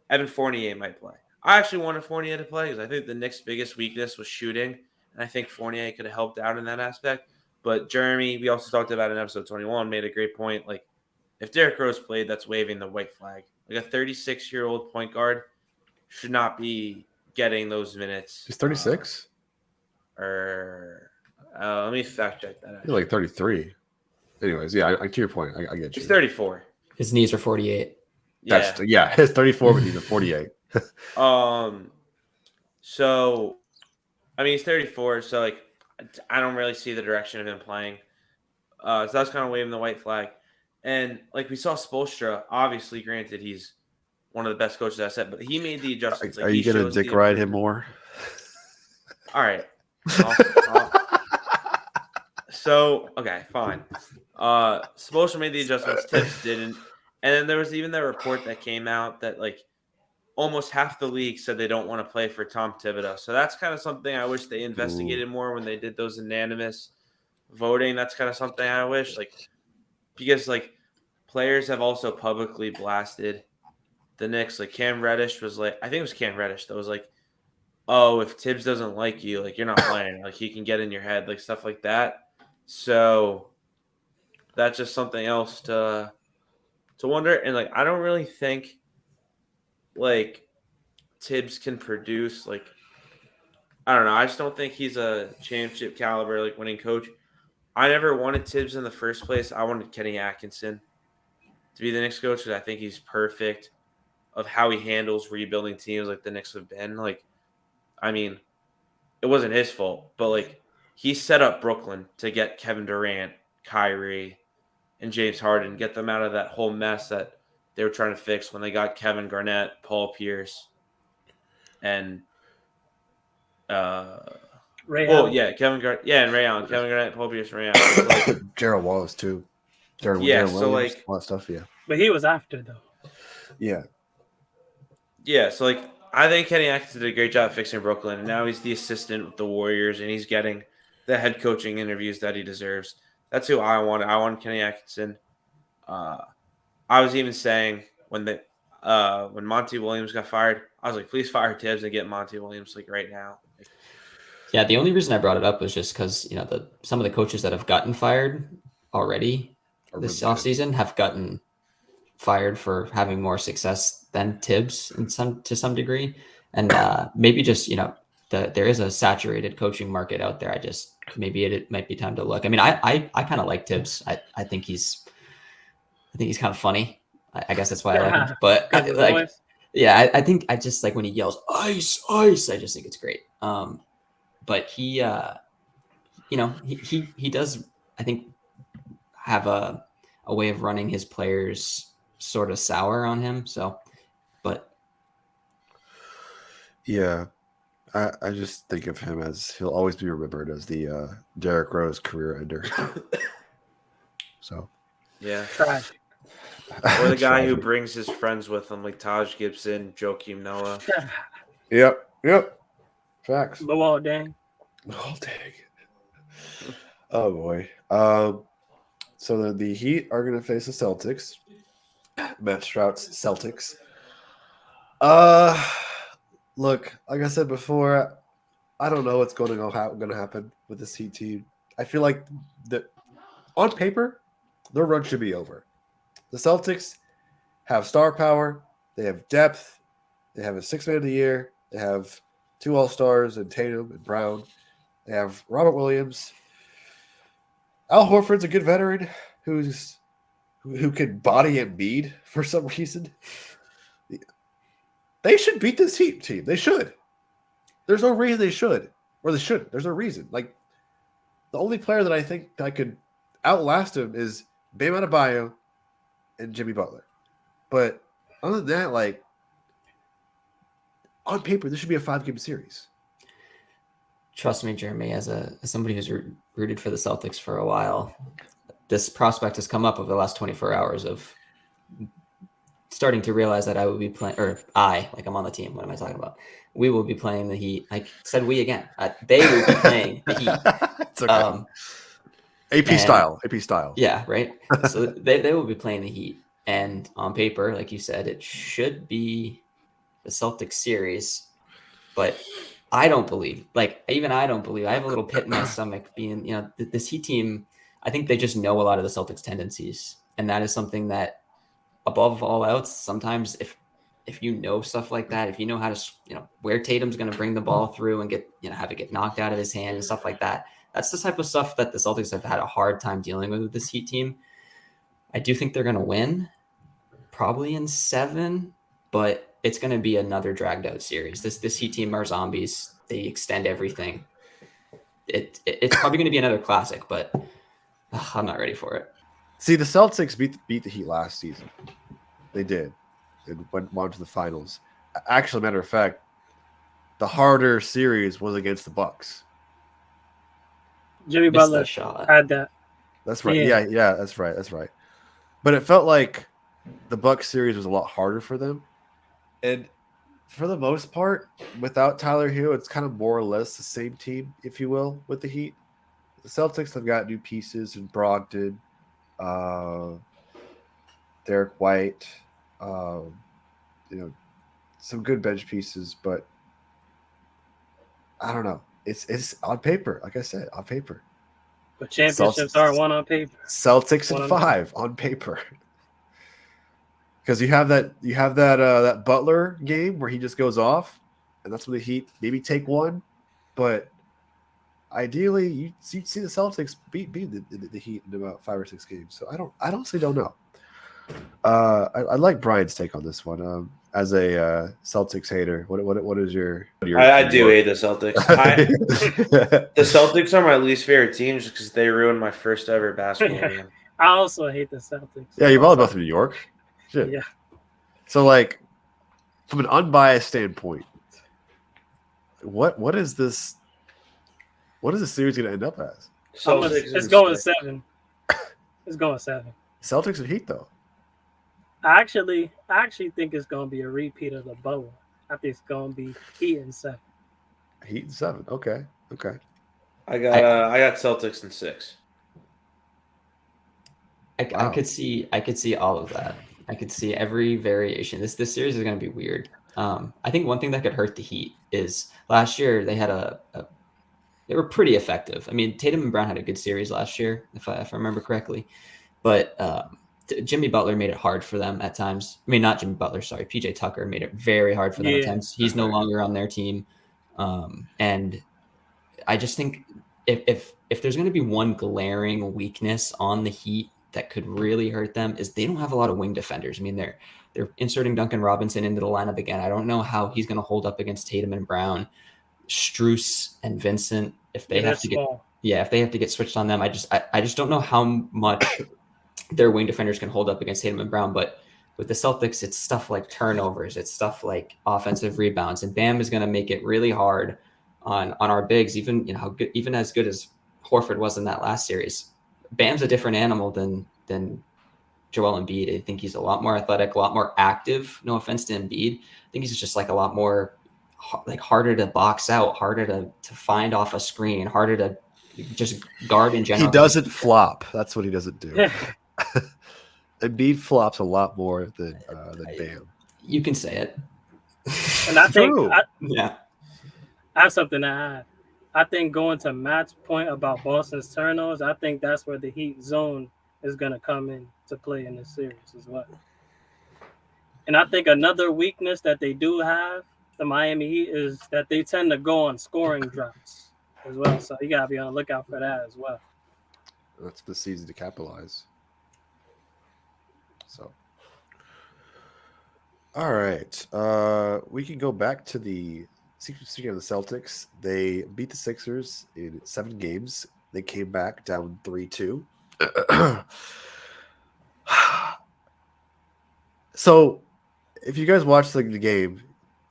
Evan Fournier might play. I actually wanted Fournier to play because I think the Knicks' biggest weakness was shooting, and I think Fournier could have helped out in that aspect. But Jeremy, we also talked about in episode 21, made a great point. Like, if Derrick Rose played, that's waving the white flag. Like, a 36-year-old point guard should not be getting those minutes. He's 36? Let me fact check that. He's like 33. Anyways, yeah, to your point, I get you. He's 34. His knees are 48. Yeah, it's 34, but he's a 48. So, I mean, he's 34, so, like, I don't really see the direction of him playing. So that's kind of waving the white flag. And, like, we saw Spoelstra, obviously, granted, he's one of the best coaches I said, but he made the adjustments. Are you going to dick ride him more? right. So, okay, fine. Spoelstra made the adjustments. Tibbs didn't. And then there was even that report that came out that, like, almost half the league said they don't want to play for Tom Thibodeau. So that's kind of something I wish they investigated more when they did those unanimous voting. That's kind of something I wish, like, because, like, players have also publicly blasted the Knicks. Like, Cam Reddish was like, I think it was Cam Reddish that was like, oh, if Tibbs doesn't like you, like, you're not playing. Like, he can get in your head, like, stuff like that. So that's just something else to wonder. And, like, I don't really think, like, Tibbs can produce, like, I don't know. I just don't think he's a championship caliber, like, winning coach. I never wanted Tibbs in the first place. I wanted Kenny Atkinson to be the Knicks coach because I think he's perfect of how he handles rebuilding teams like the Knicks have been. Like, I mean, it wasn't his fault, but, like, he set up Brooklyn to get Kevin Durant, Kyrie, and James Harden, get them out of that whole mess that they were trying to fix when they got Kevin Garnett, Paul Pierce, and Ray Allen. Yeah, and Ray Allen, Kevin Garnett, Paul Pierce, Ray Allen. So, like, Gerald Wallace too. Jared so, Williams, like, all that stuff. Yeah. But he was after though. Yeah. Yeah, so, like, I think Kenny Atkinson did a great job fixing Brooklyn, and now he's the assistant with the Warriors, and he's getting the head coaching interviews that he deserves. That's who I want. I want Kenny Atkinson. I was even saying when Monty Williams got fired, I was like, please fire Tibbs and get Monty Williams, like, right now. Yeah, the only reason I brought it up was just because, you know, some of the coaches that have gotten fired already this offseason have gotten fired for having more success than Tibbs to some degree. And maybe just, you know, there is a saturated coaching market out there. Maybe it might be time to look. I mean, I kind of like Tibbs. I think he's kind of funny. I guess that's why I like him. But I think I just like when he yells ice, ice. I just think it's great. But he, you know, he does, I think, have a way of running his players sort of sour on him. So, but yeah, I just think of him as he'll always be remembered as the Derrick Rose career ender. So, yeah, tragic. Or the guy who brings his friends with him, like Taj Gibson, Joakim Noah. Yep. Facts. Luol Deng. Oh, dang. Oh, boy. So the Heat are going to face the Celtics. Matt Strout's Celtics. Look, like I said before, I don't know what's going to happen with this Heat team. I feel like that on paper, their run should be over. The Celtics have star power. They have depth. They have a 6th man of the year. They have 2 All-Stars in Tatum and Brown. They have Robert Williams. Al Horford's a good veteran who can body Embiid for some reason. They should beat this Heat team. They should. There's no reason they should. Or they shouldn't. There's no reason. Like, the only player that I think that could outlast him is Bam Adebayo and Jimmy Butler. But other than that, like, on paper, this should be a 5-game series. Trust me, Jeremy, as somebody who's rooted for the Celtics for a while, this prospect has come up over the last 24 hours of starting to realize that I will be playing, like I'm on the team. What am I talking about? We will be playing the Heat. I said we again. They will be playing the Heat. It's okay. AP style. Yeah, right. So they will be playing the Heat. And on paper, like you said, it should be the Celtics series. But I don't believe, I have a little pit in my stomach being, you know, this Heat team, I think they just know a lot of the Celtics tendencies. And that is something that above all else, sometimes if you know stuff like that, if you know how to, you know, where Tatum's going to bring the ball through and have it get knocked out of his hand and stuff like that, that's the type of stuff that the Celtics have had a hard time dealing with this Heat team. I do think they're going to win, probably in 7, but it's going to be another dragged out series. This Heat team are zombies. They extend everything. It's probably going to be another classic, but I'm not ready for it. See, the Celtics beat the Heat last season. They did. It went on to the finals. Actually, matter of fact, the harder series was against the Bucks. Jimmy Butler had that. That's right. Yeah, that's right. But it felt like the Bucks series was a lot harder for them. And for the most part, without Tyler Hero, it's kind of more or less the same team, if you will, with the Heat. The Celtics have got new pieces in Brogdon, Derek White, some good bench pieces, but I don't know. It's on paper, like I said, on paper. But championships aren't won on paper. Celtics and 5 on paper. Because you have that Butler game where he just goes off, and that's when the Heat maybe take one, but ideally you see the Celtics beat the Heat in about 5 or 6 games. So I honestly don't know. I like Brian's take on this one. As a Celtics hater, what is your I do hate the Celtics. The Celtics are my least favorite team just because they ruined my first ever basketball game. I also hate the Celtics. Yeah, you're both from New York. Shit. Yeah. So, like, from an unbiased standpoint, what is this? What is the series going to end up as? It's going 7. It's going 7. Celtics and Heat, though. I actually think it's going to be a repeat of the bubble. I think it's going to be Heat and 7. Heat and 7. Okay. I got Celtics and 6. I could see all of that. I could see every variation. This series is going to be weird. I think one thing that could hurt the Heat is last year they had they were pretty effective. I mean, Tatum and Brown had a good series last year, if I remember correctly, but Jimmy Butler made it hard for them at times. I mean, not Jimmy Butler, sorry, PJ Tucker made it very hard for them at times. He's no longer on their team, and I just think if there's going to be one glaring weakness on the Heat that could really hurt them is they don't have a lot of wing defenders. I mean, they're inserting Duncan Robinson into the lineup again. I don't know how he's going to hold up against Tatum and Brown, Strus and Vincent if they have to get switched on them. I just don't know how much their wing defenders can hold up against Tatum and Brown. But with the Celtics, it's stuff like turnovers, it's stuff like offensive rebounds, and Bam is going to make it really hard on our bigs. Even even as good as Horford was in that last series, Bam's a different animal than Joel Embiid. I think he's a lot more athletic, a lot more active. No offense to Embiid. I think he's just like a lot more harder to box out, harder to find off a screen, harder to just guard in general. He doesn't flop. That's what he doesn't do. Embiid flops a lot more than Bam. You can say it. And I think I have something to add. I think going to Matt's point about Boston's turnovers, I think that's where the Heat zone is going to come in to play in this series as well. And I think another weakness that they do have, the Miami Heat, is that they tend to go on scoring droughts as well. So you got to be on the lookout for that as well. That's the season to capitalize. So, all right. We can go back to speaking of the Celtics, they beat the Sixers in 7 games. They came back down 3-2. So, if you guys watched the game,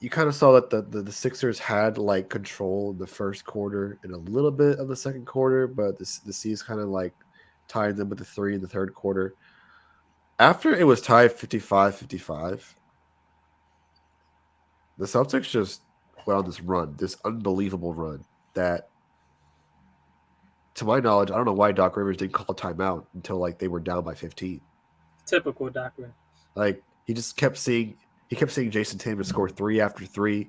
you kind of saw that the Sixers had like control in the first quarter and a little bit of the second quarter, but the C's kind of like tied them with the 3 in the third quarter. After it was tied 55-55, the Celtics just went on this run, this unbelievable run that, to my knowledge, I don't know why Doc Rivers didn't call a timeout until like they were down by 15. Typical Doc Rivers. Like he kept seeing Jason Tatum score 3 after 3,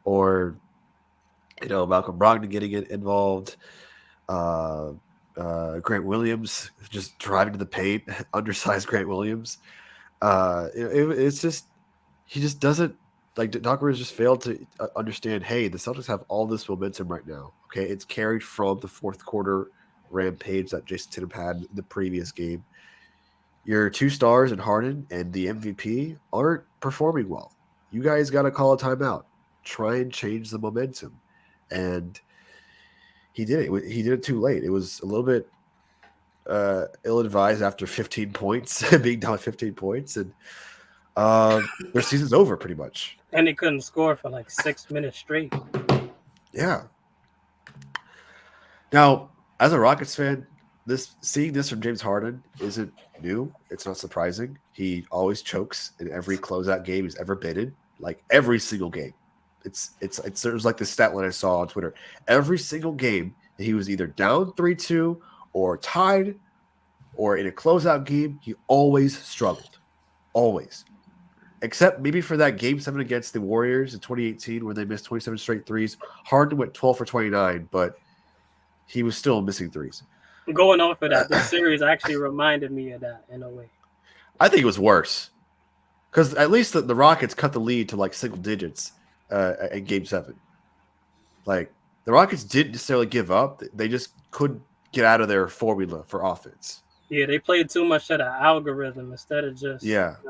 or Malcolm Brogdon getting involved, Grant Williams just driving to the paint, undersized Grant Williams. It's just he just doesn't. Like Doc Rivers just failed to understand, hey, the Celtics have all this momentum right now. Okay, it's carried from the fourth quarter rampage that Jason Tatum had in the previous game. Your 2 stars in Harden and the MVP aren't performing well. You guys got to call a timeout. Try and change the momentum. And he did it. He did it too late. It was a little bit ill-advised after 15 points, being down 15 points. And their season's over pretty much. And they couldn't score for like 6 minutes straight. Yeah. Now, as a Rockets fan, seeing this from James Harden isn't new. It's not surprising. He always chokes in every closeout game he's ever been in, like every single game. There's like this stat line I saw on Twitter. Every single game he was either down 3-2 or tied or in a closeout game, he always struggled. Always. Except maybe for that game 7 against the Warriors in 2018 where they missed 27 straight threes. Harden went 12 for 29, but he was still missing threes. Going off of that, this series actually reminded me of that in a way. I think it was worse because at least the Rockets cut the lead to like single digits in Game 7. Like the Rockets didn't necessarily give up; they just couldn't get out of their formula for offense. Yeah, they played too much of the algorithm instead of just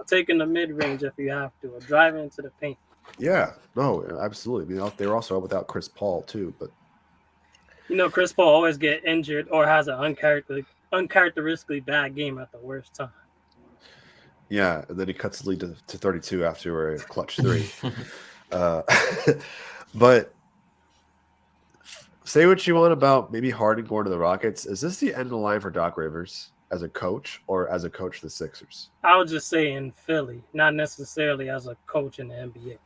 taking the mid range if you have to, or driving into the paint. Yeah, no, absolutely. I mean, they were also without Chris Paul too, but Chris Paul always get injured or has an uncharacteristically bad game at the worst time. Yeah, and then he cuts the lead to 32 after a clutch 3. But say what you want about maybe Harden going to the Rockets. Is this the end of the line for Doc Rivers as a coach or as a coach of the Sixers? I would just say in Philly, not necessarily as a coach in the NBA.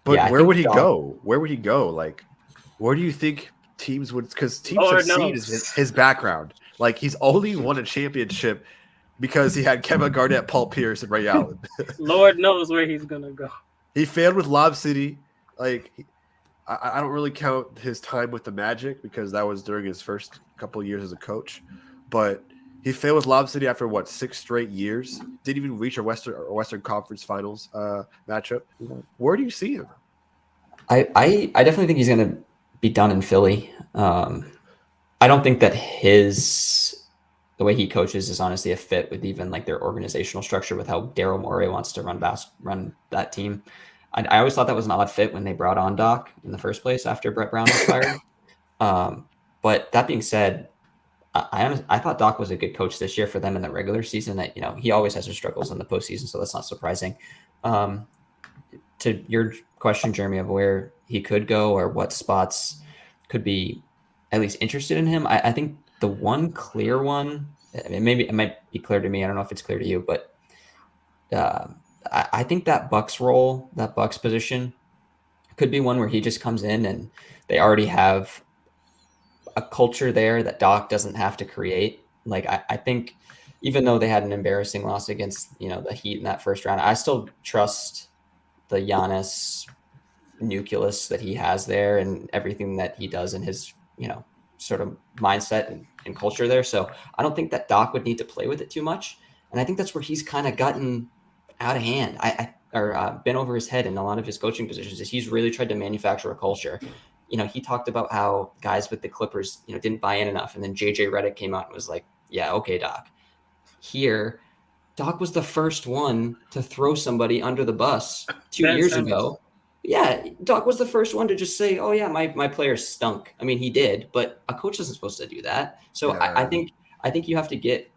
But where would he go? Where would he go? Like, where do you think teams would? Because teams have seen his background. Like, he's only won a championship because he had Kevin Garnett, Paul Pierce, and Ray Allen. Lord knows where he's gonna go. He failed with Lob City. Like, I don't really count his time with the Magic because that was during his first couple of years as a coach. But he failed with Lob City after 6 straight years. Didn't even reach a Western Conference Finals matchup. Where do you see him? I definitely think he's going to be done in Philly. I don't think that the way he coaches is honestly a fit with even like their organizational structure with how Daryl Morey wants to run that team. I always thought that was an odd fit when they brought on Doc in the first place after Brett Brown was fired. But that being said, I thought Doc was a good coach this year for them in the regular season. That he always has his struggles in the postseason, so that's not surprising. To your question, Jeremy, of where he could go or what spots could be at least interested in him, I think the one clear one, maybe it might be clear to me. I don't know if it's clear to you, but I think that Bucks role, that Bucks position, could be one where he just comes in and they already have a culture there that Doc doesn't have to create. Like I think even though they had an embarrassing loss against the Heat in that first round, I still trust the Giannis nucleus that he has there and everything that he does in his sort of mindset and culture there. So I don't think that Doc would need to play with it too much, and I think that's where he's kind of gotten out of hand. Or been over his head in a lot of his coaching positions. Is he's really tried to manufacture a culture. He talked about how guys with the Clippers, didn't buy in enough. And then JJ Redick came out and was like, yeah, okay, Doc. Here, Doc was the first one to throw somebody under the bus 2 years ago. Yeah, Doc was the first one to just say, oh, yeah, my players stunk. I mean, he did, but a coach isn't supposed to do that. So yeah. I think you have to get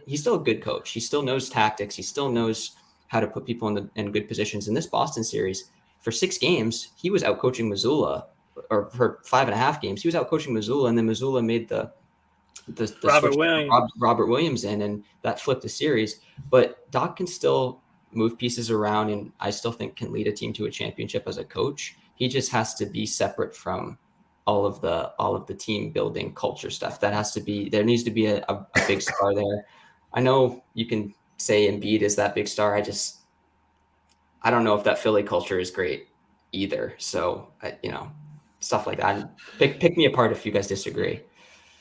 he's still a good coach. He still knows tactics. He still knows how to put people in good positions. In this Boston series, for 6 games, he was out coaching Missoula, or for 5.5 games, he was out coaching Missoula, and then Missoula made the Robert Williams in, and that flipped the series. But Doc can still move pieces around, and I still think can lead a team to a championship as a coach. He just has to be separate from all of the team building culture stuff. There needs to be a big star there. I know you can say Embiid is that big star. I don't know if that Philly culture is great either. So, stuff like that. Pick me apart if you guys disagree.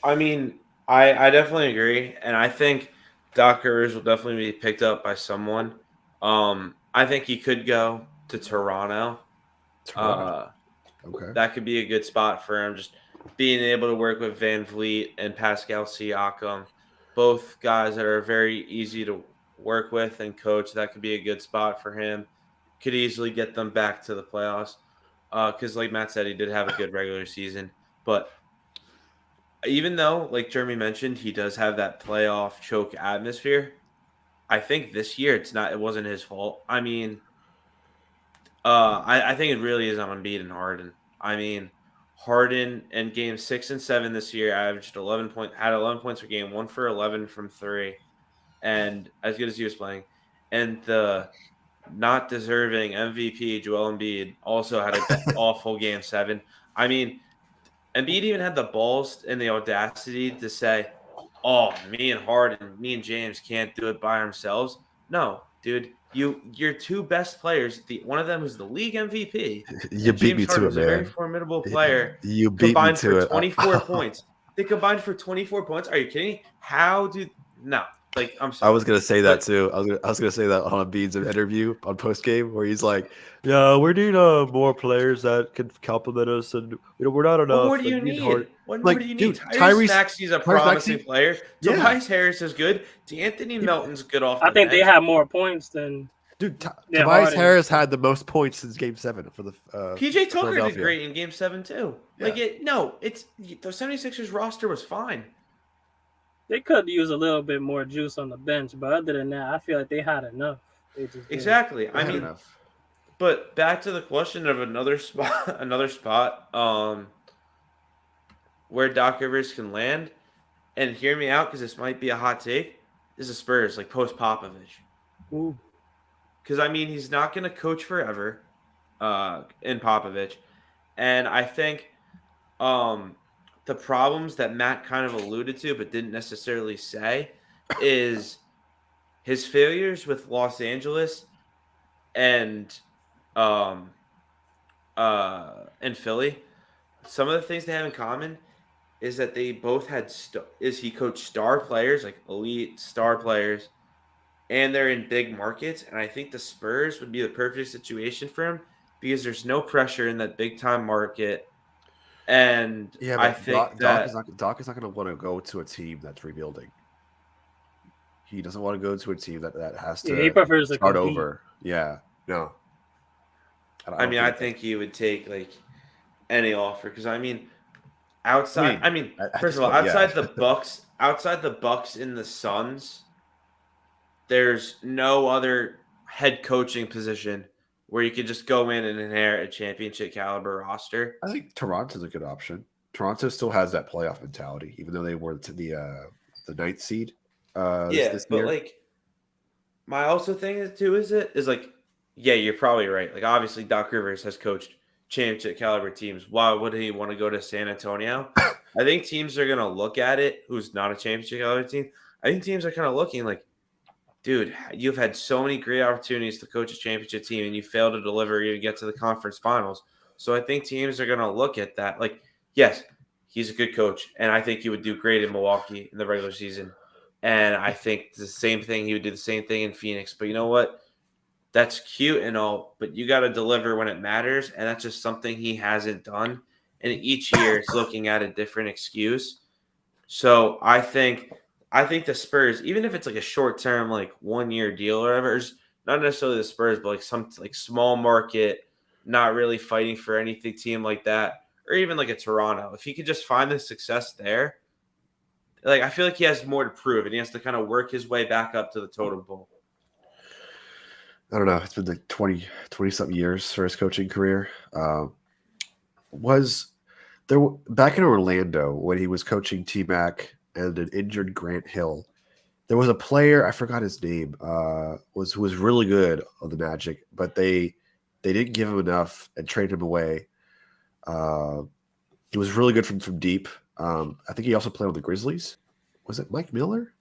I mean, I definitely agree. And I think Doc Rivers will definitely be picked up by someone. I think he could go to Toronto. Okay. That could be a good spot for him. Just being able to work with Van Vliet and Pascal Siakam, both guys that are very easy to work with and coach. That could be a good spot for him. Could easily get them back to the playoffs. Because like Matt said, he did have a good regular season. But even though, like Jeremy mentioned, he does have that playoff choke atmosphere, I think this year it wasn't his fault. I mean, I think it really is on Embiid and Harden. I mean, Harden in games 6 and 7 this year averaged 11 points per game, 1 for 11 from 3, and as good as he was playing. And the not deserving MVP Joel Embiid also had an awful game 7. I mean, Embiid even had the balls and the audacity to say, "Oh, me and Harden, me and James can't do it by ourselves." No, dude, your two best players, one of them who's the league MVP, You and beat James me to Harden it, was a very man. formidable player, You beat me combined for to it. 24 points. They combined for 24 points. Are you kidding me? How do no? Like, I'm I sorry. was gonna say that too. I was gonna say that on Embiid's interview on post game where he's like, "Yeah, we need more players that can complement us, and we're not enough." What more do you And me and Hart, need? What more do like, you need? dude, Tyrese Maxey's a Tyrese promising Maxey, player. yeah, Tobias Harris is good. D'Anthony Melton's good off I the think they bench. have more points than dude. than Tobias Harden. Harris had the most points since Game 7 for the PJ Tucker did Philadelphia. great in Game 7 too. Like Yeah. the 76ers roster was fine. They could use a little bit more juice on the bench, but other than that, I feel like they had enough. They just didn't. Exactly. They I had mean, enough. but back to the question of another spot, where Doc Rivers can land, and hear me out because this might be a hot take. Is the Spurs like post Popovich? Ooh. Because I mean, he's not going to coach forever, in Popovich, and I think, the problems that Matt kind of alluded to but didn't necessarily say is his failures with Los Angeles and and Philly. Some of the things they have in common is that they both had he coached star players, like elite star players, and they're in big markets. And I think the Spurs would be the perfect situation for him because there's no pressure in that big time market. And Yeah, I but think Doc is that not going to want to go to a team that's rebuilding. He doesn't want to go to a team that has to he prefers to start compete. over. Yeah, no. I think he would take like any offer because I mean, outside. At First this of all, point, outside yeah. the Bucks and the Suns, there's no other head coaching position where you could just go in and inherit a championship caliber roster. I think Toronto's a good option. Toronto still has that playoff mentality, even though they were to the ninth seed. This but year. like my also thing is like, yeah, you're probably right. Like obviously Doc Rivers has coached championship caliber teams. Why would he want to go to San Antonio? I think teams are gonna look at it who's not a championship caliber team. I think teams are kind of looking like, dude, you've had so many great opportunities to coach a championship team and you fail to deliver, you get to the conference finals. So I think teams are gonna look at that. Like, yes, he's a good coach, and I think he would do great in Milwaukee in the regular season. And I think the same thing, he would do the same thing in Phoenix. But you know what? That's cute and all, but you got to deliver when it matters. And that's just something he hasn't done. And each year it's looking at a different excuse. So I think the Spurs, even if it's like a short term, like 1 year deal or whatever, it's not necessarily the Spurs, but like some like small market, not really fighting for anything team like that, or even like a Toronto. If he could just find the success there, like I feel like he has more to prove, and he has to kind of work his way back up to the totem pole. I don't know. It's been like 20 something years for his coaching career. Was there back in Orlando when he was coaching T-Mac and an injured Grant Hill? There was a player, I forgot his name, who was really good on the Magic, but they didn't give him enough and traded him away. He was really good from deep. I think he also played on the Grizzlies. Was it Mike Miller?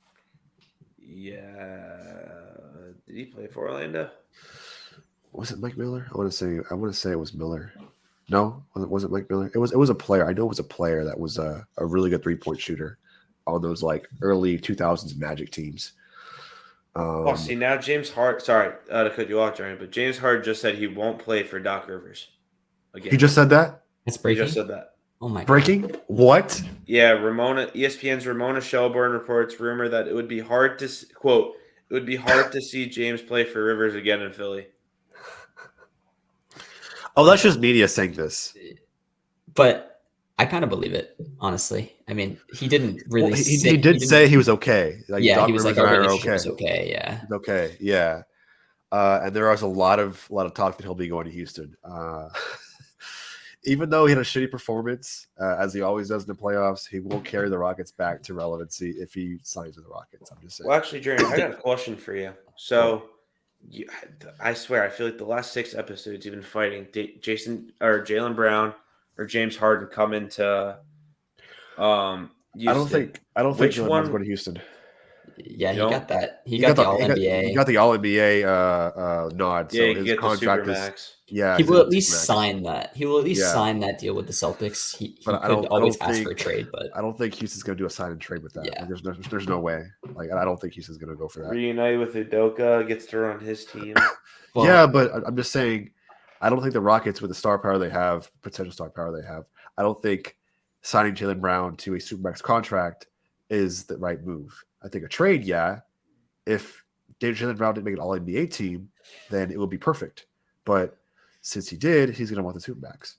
Yeah. Did he play for Orlando? Was it Mike Miller? I want to say it was Miller. No, was it Mike Miller? It was a player. I know it was a player that was a really good 3-point shooter on those like early 2000s Magic teams. See now James Hart. Sorry to cut you off, Jeremy, but James Hart just said he won't play for Doc Rivers again. He just said that. It's breaking. He just said that. Oh my! Breaking? God. What? Yeah, ESPN's Ramona Shelburne reports rumor that it would be hard to quote. It would be hard to see James play for Rivers again in Philly. Oh, that's just media saying this. But I kind of believe it, honestly. I mean, he didn't really. Well, he did say he was okay. Like, yeah, Doc he was Rivers like, and I "Our are relationship okay. was okay." Yeah. He's okay. Yeah. And there is a lot of talk that he'll be going to Houston. Even though he had a shitty performance, as he always does in the playoffs, he will carry the Rockets back to relevancy if he signs with the Rockets. I'm just saying. Well, actually, Jeremy, I got a question for you. So, I swear, I feel like the last 6 episodes you've been fighting Jason or Jaylen Brown or James Harden come into Houston. I don't think Jaylen Brown's going to Houston. Yeah, he got that. He got the All NBA. He got the All NBA nod. Yeah, so his contract is. Yeah, he will at least sign that. He will at least sign that deal with the Celtics. He could always ask for a trade, but I don't think Houston's going to do a sign and trade with that. Yeah. Like, there's no way. Like, I don't think Houston's going to go for that. Reunite with Udoka, gets to run his team. Well, yeah, but I'm just saying, I don't think the Rockets, with the star power they have, potential star power they have, I don't think signing Jaylen Brown to a Supermax contract is the right move. I think a trade, yeah. If Jaylen Brown didn't make an All NBA team, then it would be perfect. But since he did, he's going to want the Supermax.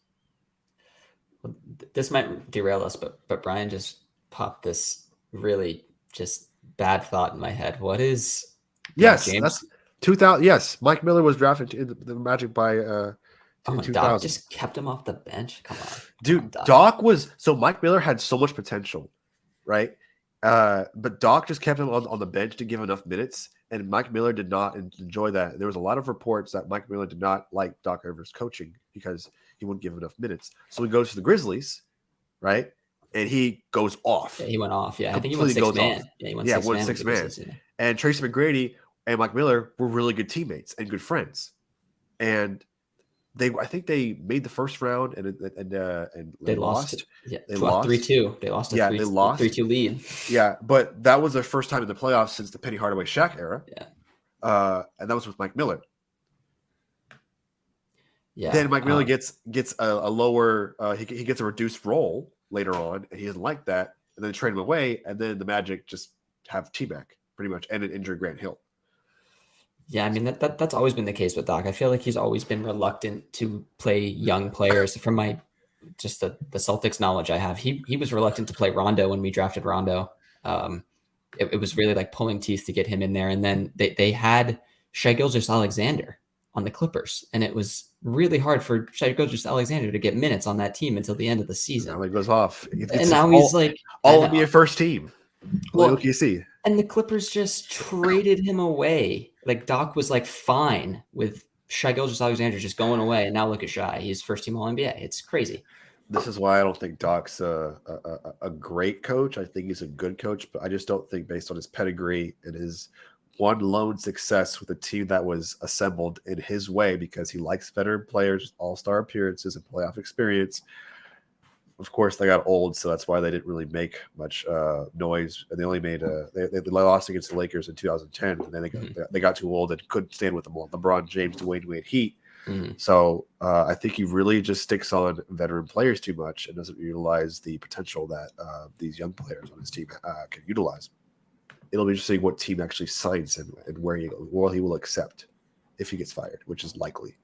Well, this might derail us, but Brian just popped this really just bad thought in my head. What is? Yes, James? That's 2000. Yes, Mike Miller was drafted in the Magic by. Doc just kept him off the bench. Come on, dude. Doc was so Mike Miller had so much potential, right? But Doc just kept him on the bench to give enough minutes, and Mike Miller did not enjoy that. There was a lot of reports that Mike Miller did not like Doc Rivers' coaching because he wouldn't give enough minutes. So he goes to the Grizzlies, right? And he goes off. Yeah, he went off. Yeah, I think he went 6 man. Yeah, he went 6 man. Grizzlies, yeah. And Tracy McGrady and Mike Miller were really good teammates and good friends, and I think they made the first round and they lost. Yeah, they lost 3-2. They lost a 3-2 lead. Yeah, but that was their first time in the playoffs since the Penny Hardaway Shaq era. Yeah, and that was with Mike Miller. Yeah. Then Mike Miller gets a lower. He gets a reduced role later on, and he doesn't like that. And then they trade him away, and then the Magic just have T-Mac pretty much, and an injured Grant Hill. Yeah, I mean that's always been the case with Doc. I feel like he's always been reluctant to play young players. From my just the Celtics knowledge I have, he was reluctant to play Rondo when we drafted Rondo. It was really like pulling teeth to get him in there. And then they had Shai Gilgeous-Alexander on the Clippers, and it was really hard for Shai Gilgeous-Alexander to get minutes on that team until the end of the season. Now he goes off, and now he's like all NBA first team. Well, OKC. And the Clippers just traded him away. Like Doc was like fine with Shai Gilgeous-Alexander just going away, and now look at Shai. He's first team All NBA. It's crazy. This is why I don't think Doc's a great coach. I think he's a good coach, but I just don't think based on his pedigree and his one lone success with a team that was assembled in his way because he likes veteran players, all-star appearances, and playoff experience. Of course, they got old, so that's why they didn't really make much noise. And they only made they lost against the Lakers in 2010, and then they got too old and couldn't stand with them all. LeBron James, Dwayne Wade, Heat. Mm-hmm. So I think he really just sticks on veteran players too much and doesn't utilize the potential that these young players on his team can utilize. It'll be interesting what team actually signs him and where he will accept if he gets fired, which is likely.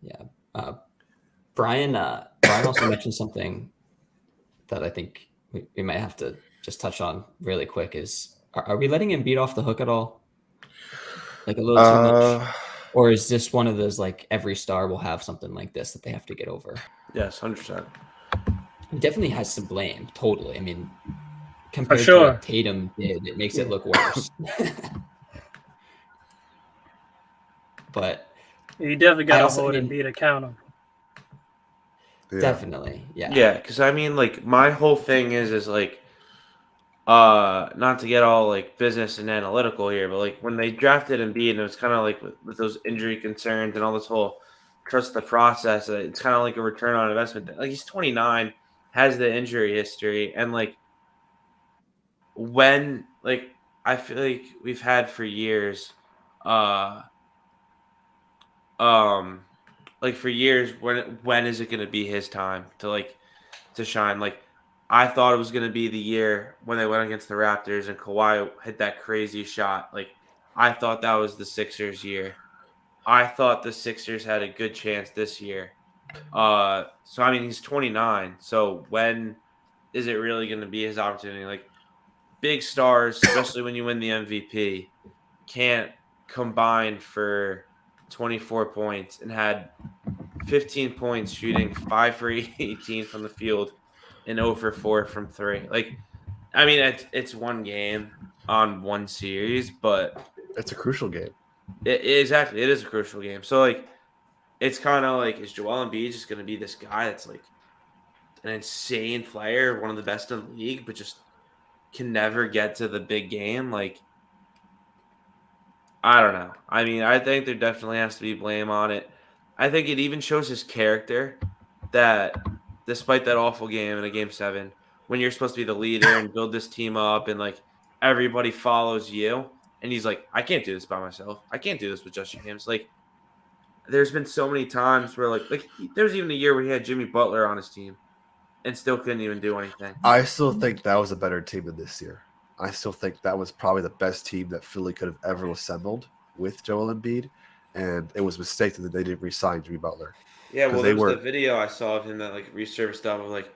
Yeah. Brian also mentioned something that I think we might have to just touch on really quick is, are we letting him beat off the hook at all? Like a little too much? Or is this one of those, like, every star will have something like this that they have to get over? Yes, 100%. He definitely has some blame, totally. I mean, compared to what Tatum did, it makes it look worse. But you definitely got to hold and be accountable. Yeah. Definitely, yeah. Yeah, because I mean, like, my whole thing is like, not to get all like business and analytical here, but like when they drafted Embiid, and it was kind of like with those injury concerns and all this whole trust the process, it's kind of like a return on investment. Like, he's 29, has the injury history, and like when like I feel like we've had for years, like for years, when is it going to be his time to shine? Like, I thought it was going to be the year when they went against the Raptors and Kawhi hit that crazy shot. Like, I thought that was the Sixers' year. I thought the Sixers had a good chance this year. So I mean, he's 29. So when is it really going to be his opportunity? Like, big stars, especially when you win the MVP, can't combined for 24 points and had 15 points shooting 5 for 18 from the field and 0 for 4 from 3. Like, I mean, it's one game on one series, but It's a crucial game. Exactly. It is a crucial game. So, like, it's kind of like, is Joel Embiid just going to be this guy that's like an insane player, one of the best in the league, but just can never get to the big game? Like, I don't know. I mean, I think there definitely has to be blame on it. I think it even shows his character that despite that awful game in a game 7, when you're supposed to be the leader and build this team up and like everybody follows you, and he's like, I can't do this by myself. I can't do this with just James. Like, there's been so many times where there was even a year where he had Jimmy Butler on his team and still couldn't even do anything. I still think that was a better team than this year. I still think that was probably the best team that Philly could have ever assembled with Joel Embiid, and it was a mistake that they didn't re-sign Jimmy Butler. Yeah, well, there was the video I saw of him that like resurfaced up of like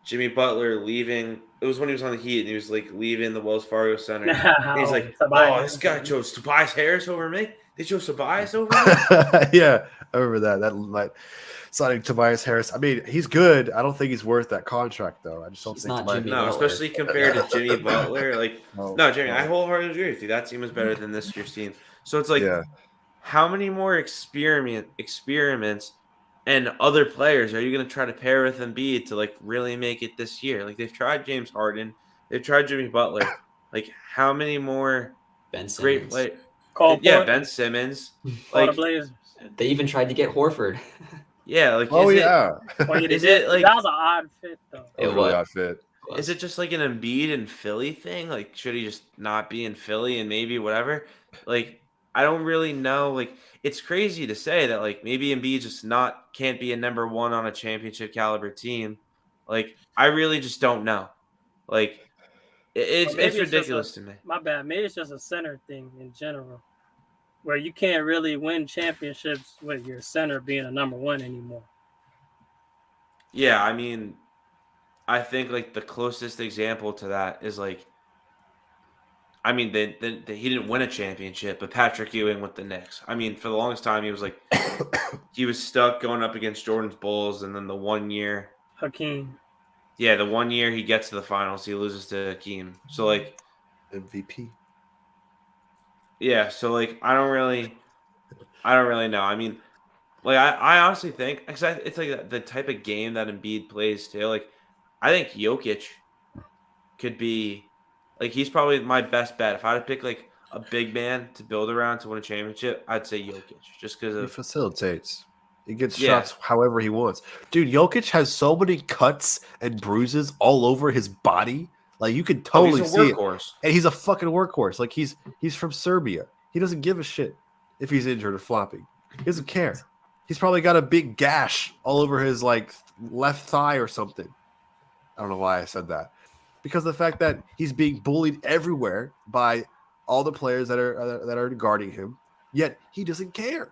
Jimmy Butler leaving. It was when he was on the Heat and he was like leaving the Wells Fargo Center. And he's like, "Oh, this guy chose Tobias Harris over me. They chose Tobias over me." Yeah, I remember that. That like signing Tobias Harris. I mean, he's good. I don't think he's worth that contract, though. I just don't think. Especially compared to Jimmy Butler. Like, no, Jimmy, I wholeheartedly agree with you. That team is better than this year's team. So it's like, how many more experiments and other players are you going to try to pair with Embiid to like really make it this year? Like, they've tried James Harden, they've tried Jimmy Butler. Like, how many more great players? Ben Simmons. Like, Blazers. They even tried to get Horford. Yeah, like is it like that was an odd fit though? It was a really odd fit. Is it just like an Embiid and Philly thing? Like, should he just not be in Philly and maybe whatever? Like, I don't really know. Like, it's crazy to say that like maybe Embiid just can't be a number 1 on a championship caliber team. Like, I really just don't know. Like, it's ridiculous to me. My bad. Maybe it's just a center thing in general, where you can't really win championships with your center being a number 1 anymore. Yeah, I mean, I think like the closest example to that is like, I mean, he didn't win a championship, but Patrick Ewing with the Knicks. I mean, for the longest time, he was like, he was stuck going up against Jordan's Bulls, and then the 1 year, Hakeem. Yeah, the 1 year he gets to the finals, he loses to Hakeem. So like, MVP. Yeah, so like, I don't really know. I mean, like, I honestly think it's like the type of game that Embiid plays too. Like, I think Jokic could be, like, he's probably my best bet. If I had to pick like a big man to build around to win a championship, I'd say Jokic, just because he facilitates. He gets shots however he wants. Dude, Jokic has so many cuts and bruises all over his body. Like, you could totally see it. And he's a fucking workhorse. Like, he's from Serbia. He doesn't give a shit if he's injured or flopping. He doesn't care. He's probably got a big gash all over his like left thigh or something. I don't know why I said that. Because of the fact that he's being bullied everywhere by all the players that are guarding him, yet he doesn't care.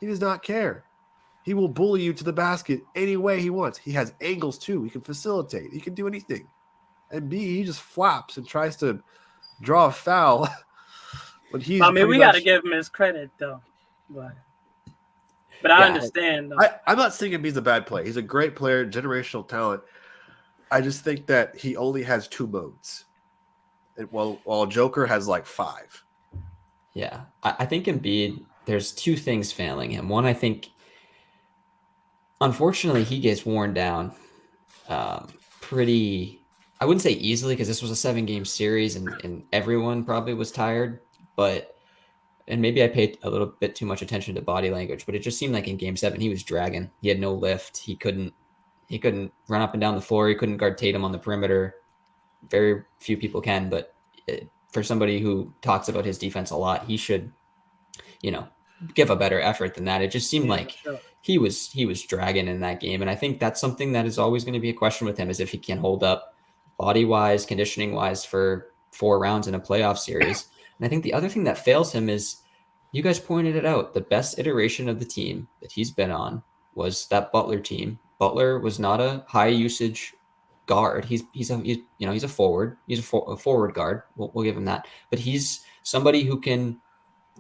He does not care. He will bully you to the basket any way he wants. He has angles too. He can facilitate. He can do anything. And B, he just flaps and tries to draw a foul. But he's. I mean, we got to give him his credit though. But I understand. I'm not saying he's a bad player. He's a great player, generational talent. I just think that he only has 2 modes, while Joker has like 5. Yeah, I think Embiid, there's 2 things failing him. One, I think, unfortunately, he gets worn down pretty, I wouldn't say easily, because this was a 7-game series and everyone probably was tired, and maybe I paid a little bit too much attention to body language, but it just seemed like in game 7 he was dragging. He had no lift. He couldn't run up and down the floor. He couldn't guard Tatum on the perimeter. Very few people can, but for somebody who talks about his defense a lot, he should, give a better effort than that. It just seemed like he was dragging in that game. And I think that's something that is always going to be a question with him, is if he can hold up body-wise, conditioning-wise for 4 rounds in a playoff series. And I think the other thing that fails him is, you guys pointed it out, the best iteration of the team that he's been on was that Butler team. Butler was not a high usage guard. He's a forward. He's a forward guard. We'll give him that. But he's somebody who can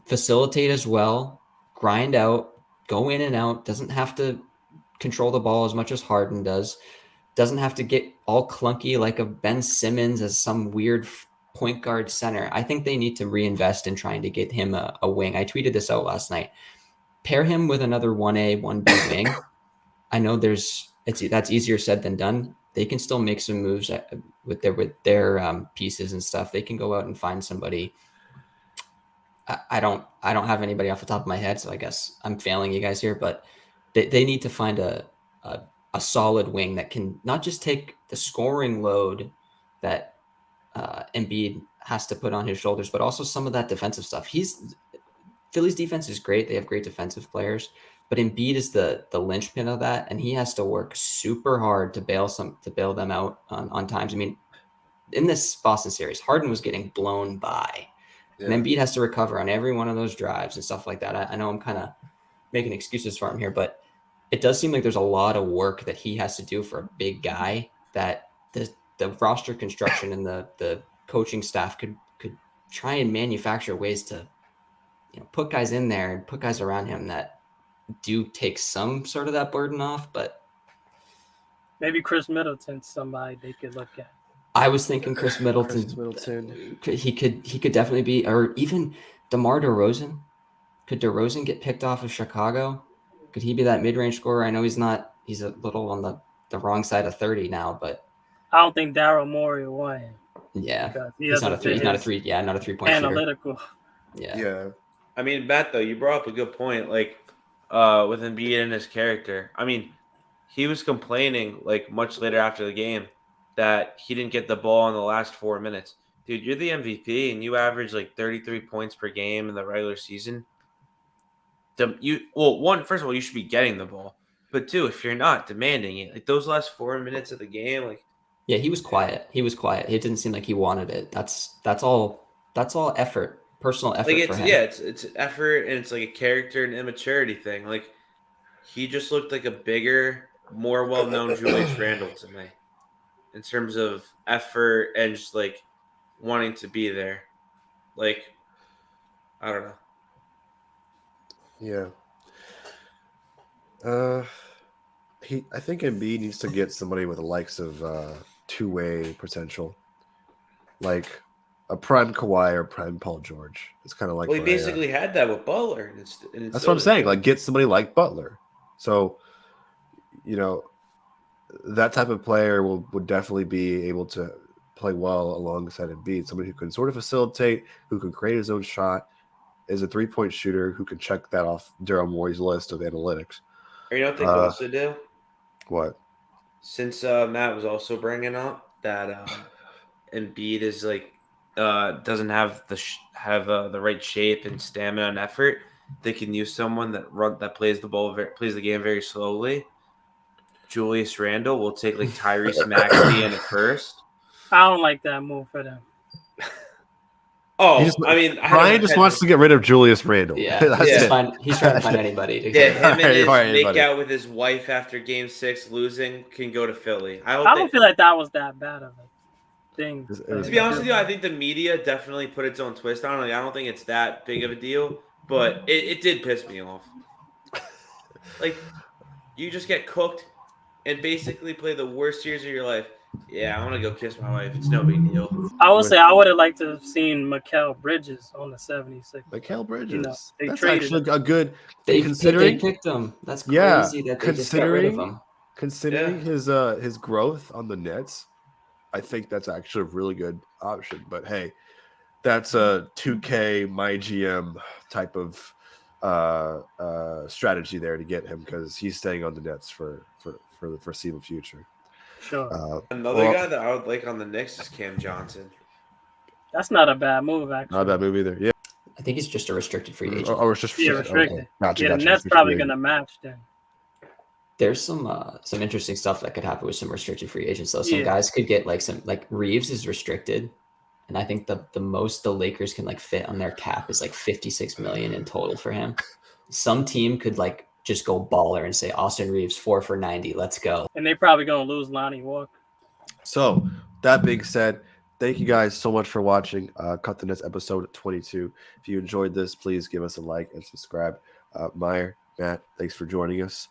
facilitate as well, grind out, go in and out, doesn't have to control the ball as much as Harden does, doesn't have to get all clunky like a Ben Simmons as some weird point guard center. I think they need to reinvest in trying to get him a wing. I tweeted this out last night. Pair him with another 1A, 1B wing. I know that's easier said than done. They can still make some moves with their pieces and stuff. They can go out and find somebody. I don't have anybody off the top of my head, so I guess I'm failing you guys here, but they need to find a solid wing that can not just take the scoring load that Embiid has to put on his shoulders, but also some of that defensive stuff. Philly's defense is great. They have great defensive players, but Embiid is the linchpin of that, and he has to work super hard to bail them out on times. I mean, in this Boston series, Harden was getting blown by. Yeah. And Embiid has to recover on every one of those drives and stuff like that. I know I'm kind of making excuses for him here, but it does seem like there's a lot of work that he has to do for a big guy that the roster construction and the coaching staff could try and manufacture ways to put guys in there and put guys around him that do take some sort of that burden off. But maybe Chris Middleton's somebody they could look at. I was thinking Chris Middleton. He could definitely be, or even DeMar DeRozan. Could DeRozan get picked off of Chicago? Could he be that mid-range scorer? I know he's not. He's a little on the wrong side of 30 now, but I don't think Daryl Morey will want him. Yeah, he's not a three. He's not a three. Yeah, not a 3-point analytical shooter. Yeah. I mean, Matt, though, you brought up a good point. Like, with Embiid and his character. I mean, he was complaining like much later after the game that he didn't get the ball in the last 4 minutes. Dude, you're the MVP and you average like 33 points per game in the regular season. First of all, you should be getting the ball. But two, if you're not demanding it, like those last 4 minutes of the game, like yeah, he was quiet. It didn't seem like he wanted it. That's all effort, personal effort like for him. Yeah, it's effort and it's like a character and immaturity thing. Like he just looked like a bigger, more well-known Julius Randle to me in terms of effort and just like wanting to be there. Like, I don't know. Yeah. I think Embiid needs to get somebody with the likes of two-way potential, like a prime Kawhi or prime Paul George. It's kind of like he basically had that with Butler, and that's what I'm saying. Like, get somebody like Butler. So, that type of player would definitely be able to play well alongside Embiid. Somebody who can sort of facilitate, who can create his own shot, is a 3-point shooter who can check that off Daryl Morey's list of analytics. Or you know what they could also do? What? Since Matt was also bringing up that Embiid is like doesn't have the right shape and stamina and effort, they can use someone that plays the game very slowly. Julius Randle will take like Tyrese Maxey in at first. I don't like that move for them. Brian just wants to get rid of Julius Randle. Yeah, he's trying to find anybody. Him and his make out with his wife after Game 6 losing can go to Philly. I don't feel like that was that bad of a thing. To be honest with you, I think the media definitely put its own twist on it. Like, I don't think it's that big of a deal, but it did piss me off. Like, you just get cooked and basically play the worst years of your life. Yeah, I want to go kiss my wife. It's no big deal. I would say I would have liked to have seen Mikal Bridges on the 76ers. Mikal Bridges. That's actually a good. They picked him. That's crazy that they just got rid of him. Considering his growth on the Nets, I think that's actually a really good option. But hey, that's a 2K my GM type of strategy there to get him because he's staying on the Nets for the foreseeable future. Sure. Another guy that I would like on the Knicks is Cam Johnson. That's not a bad move, actually. Not a bad move either. Yeah. I think he's just a restricted free agent. Restricted. Okay. Gotcha, the Nets probably going to match then. There's some interesting stuff that could happen with some restricted free agents. So some guys could get like Reeves is restricted, and I think the most the Lakers can fit on their cap is $56 million in total for him. Some team could just go baller and say Austin Reeves 4 for 90. Let's go. And they probably gonna lose Lonnie Walker. So that being said, thank you guys so much for watching Cut the Nets episode 22. If you enjoyed this, please give us a like and subscribe. Meyer, Matt, thanks for joining us.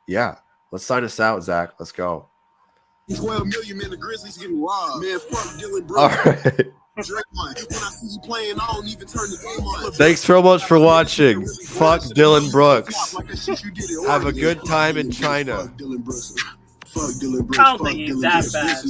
Yeah, let's sign us out, Zach. Let's go. 12 million, man. The Grizzlies getting robbed. Man, fuck Dylan Brooks. All right. When I see you playing, I don't even turn the game on. Thanks so much for watching. Fuck Dylan Brooks. Have a good time in China. Fuck Dylan Brooks. I don't think he's that bad.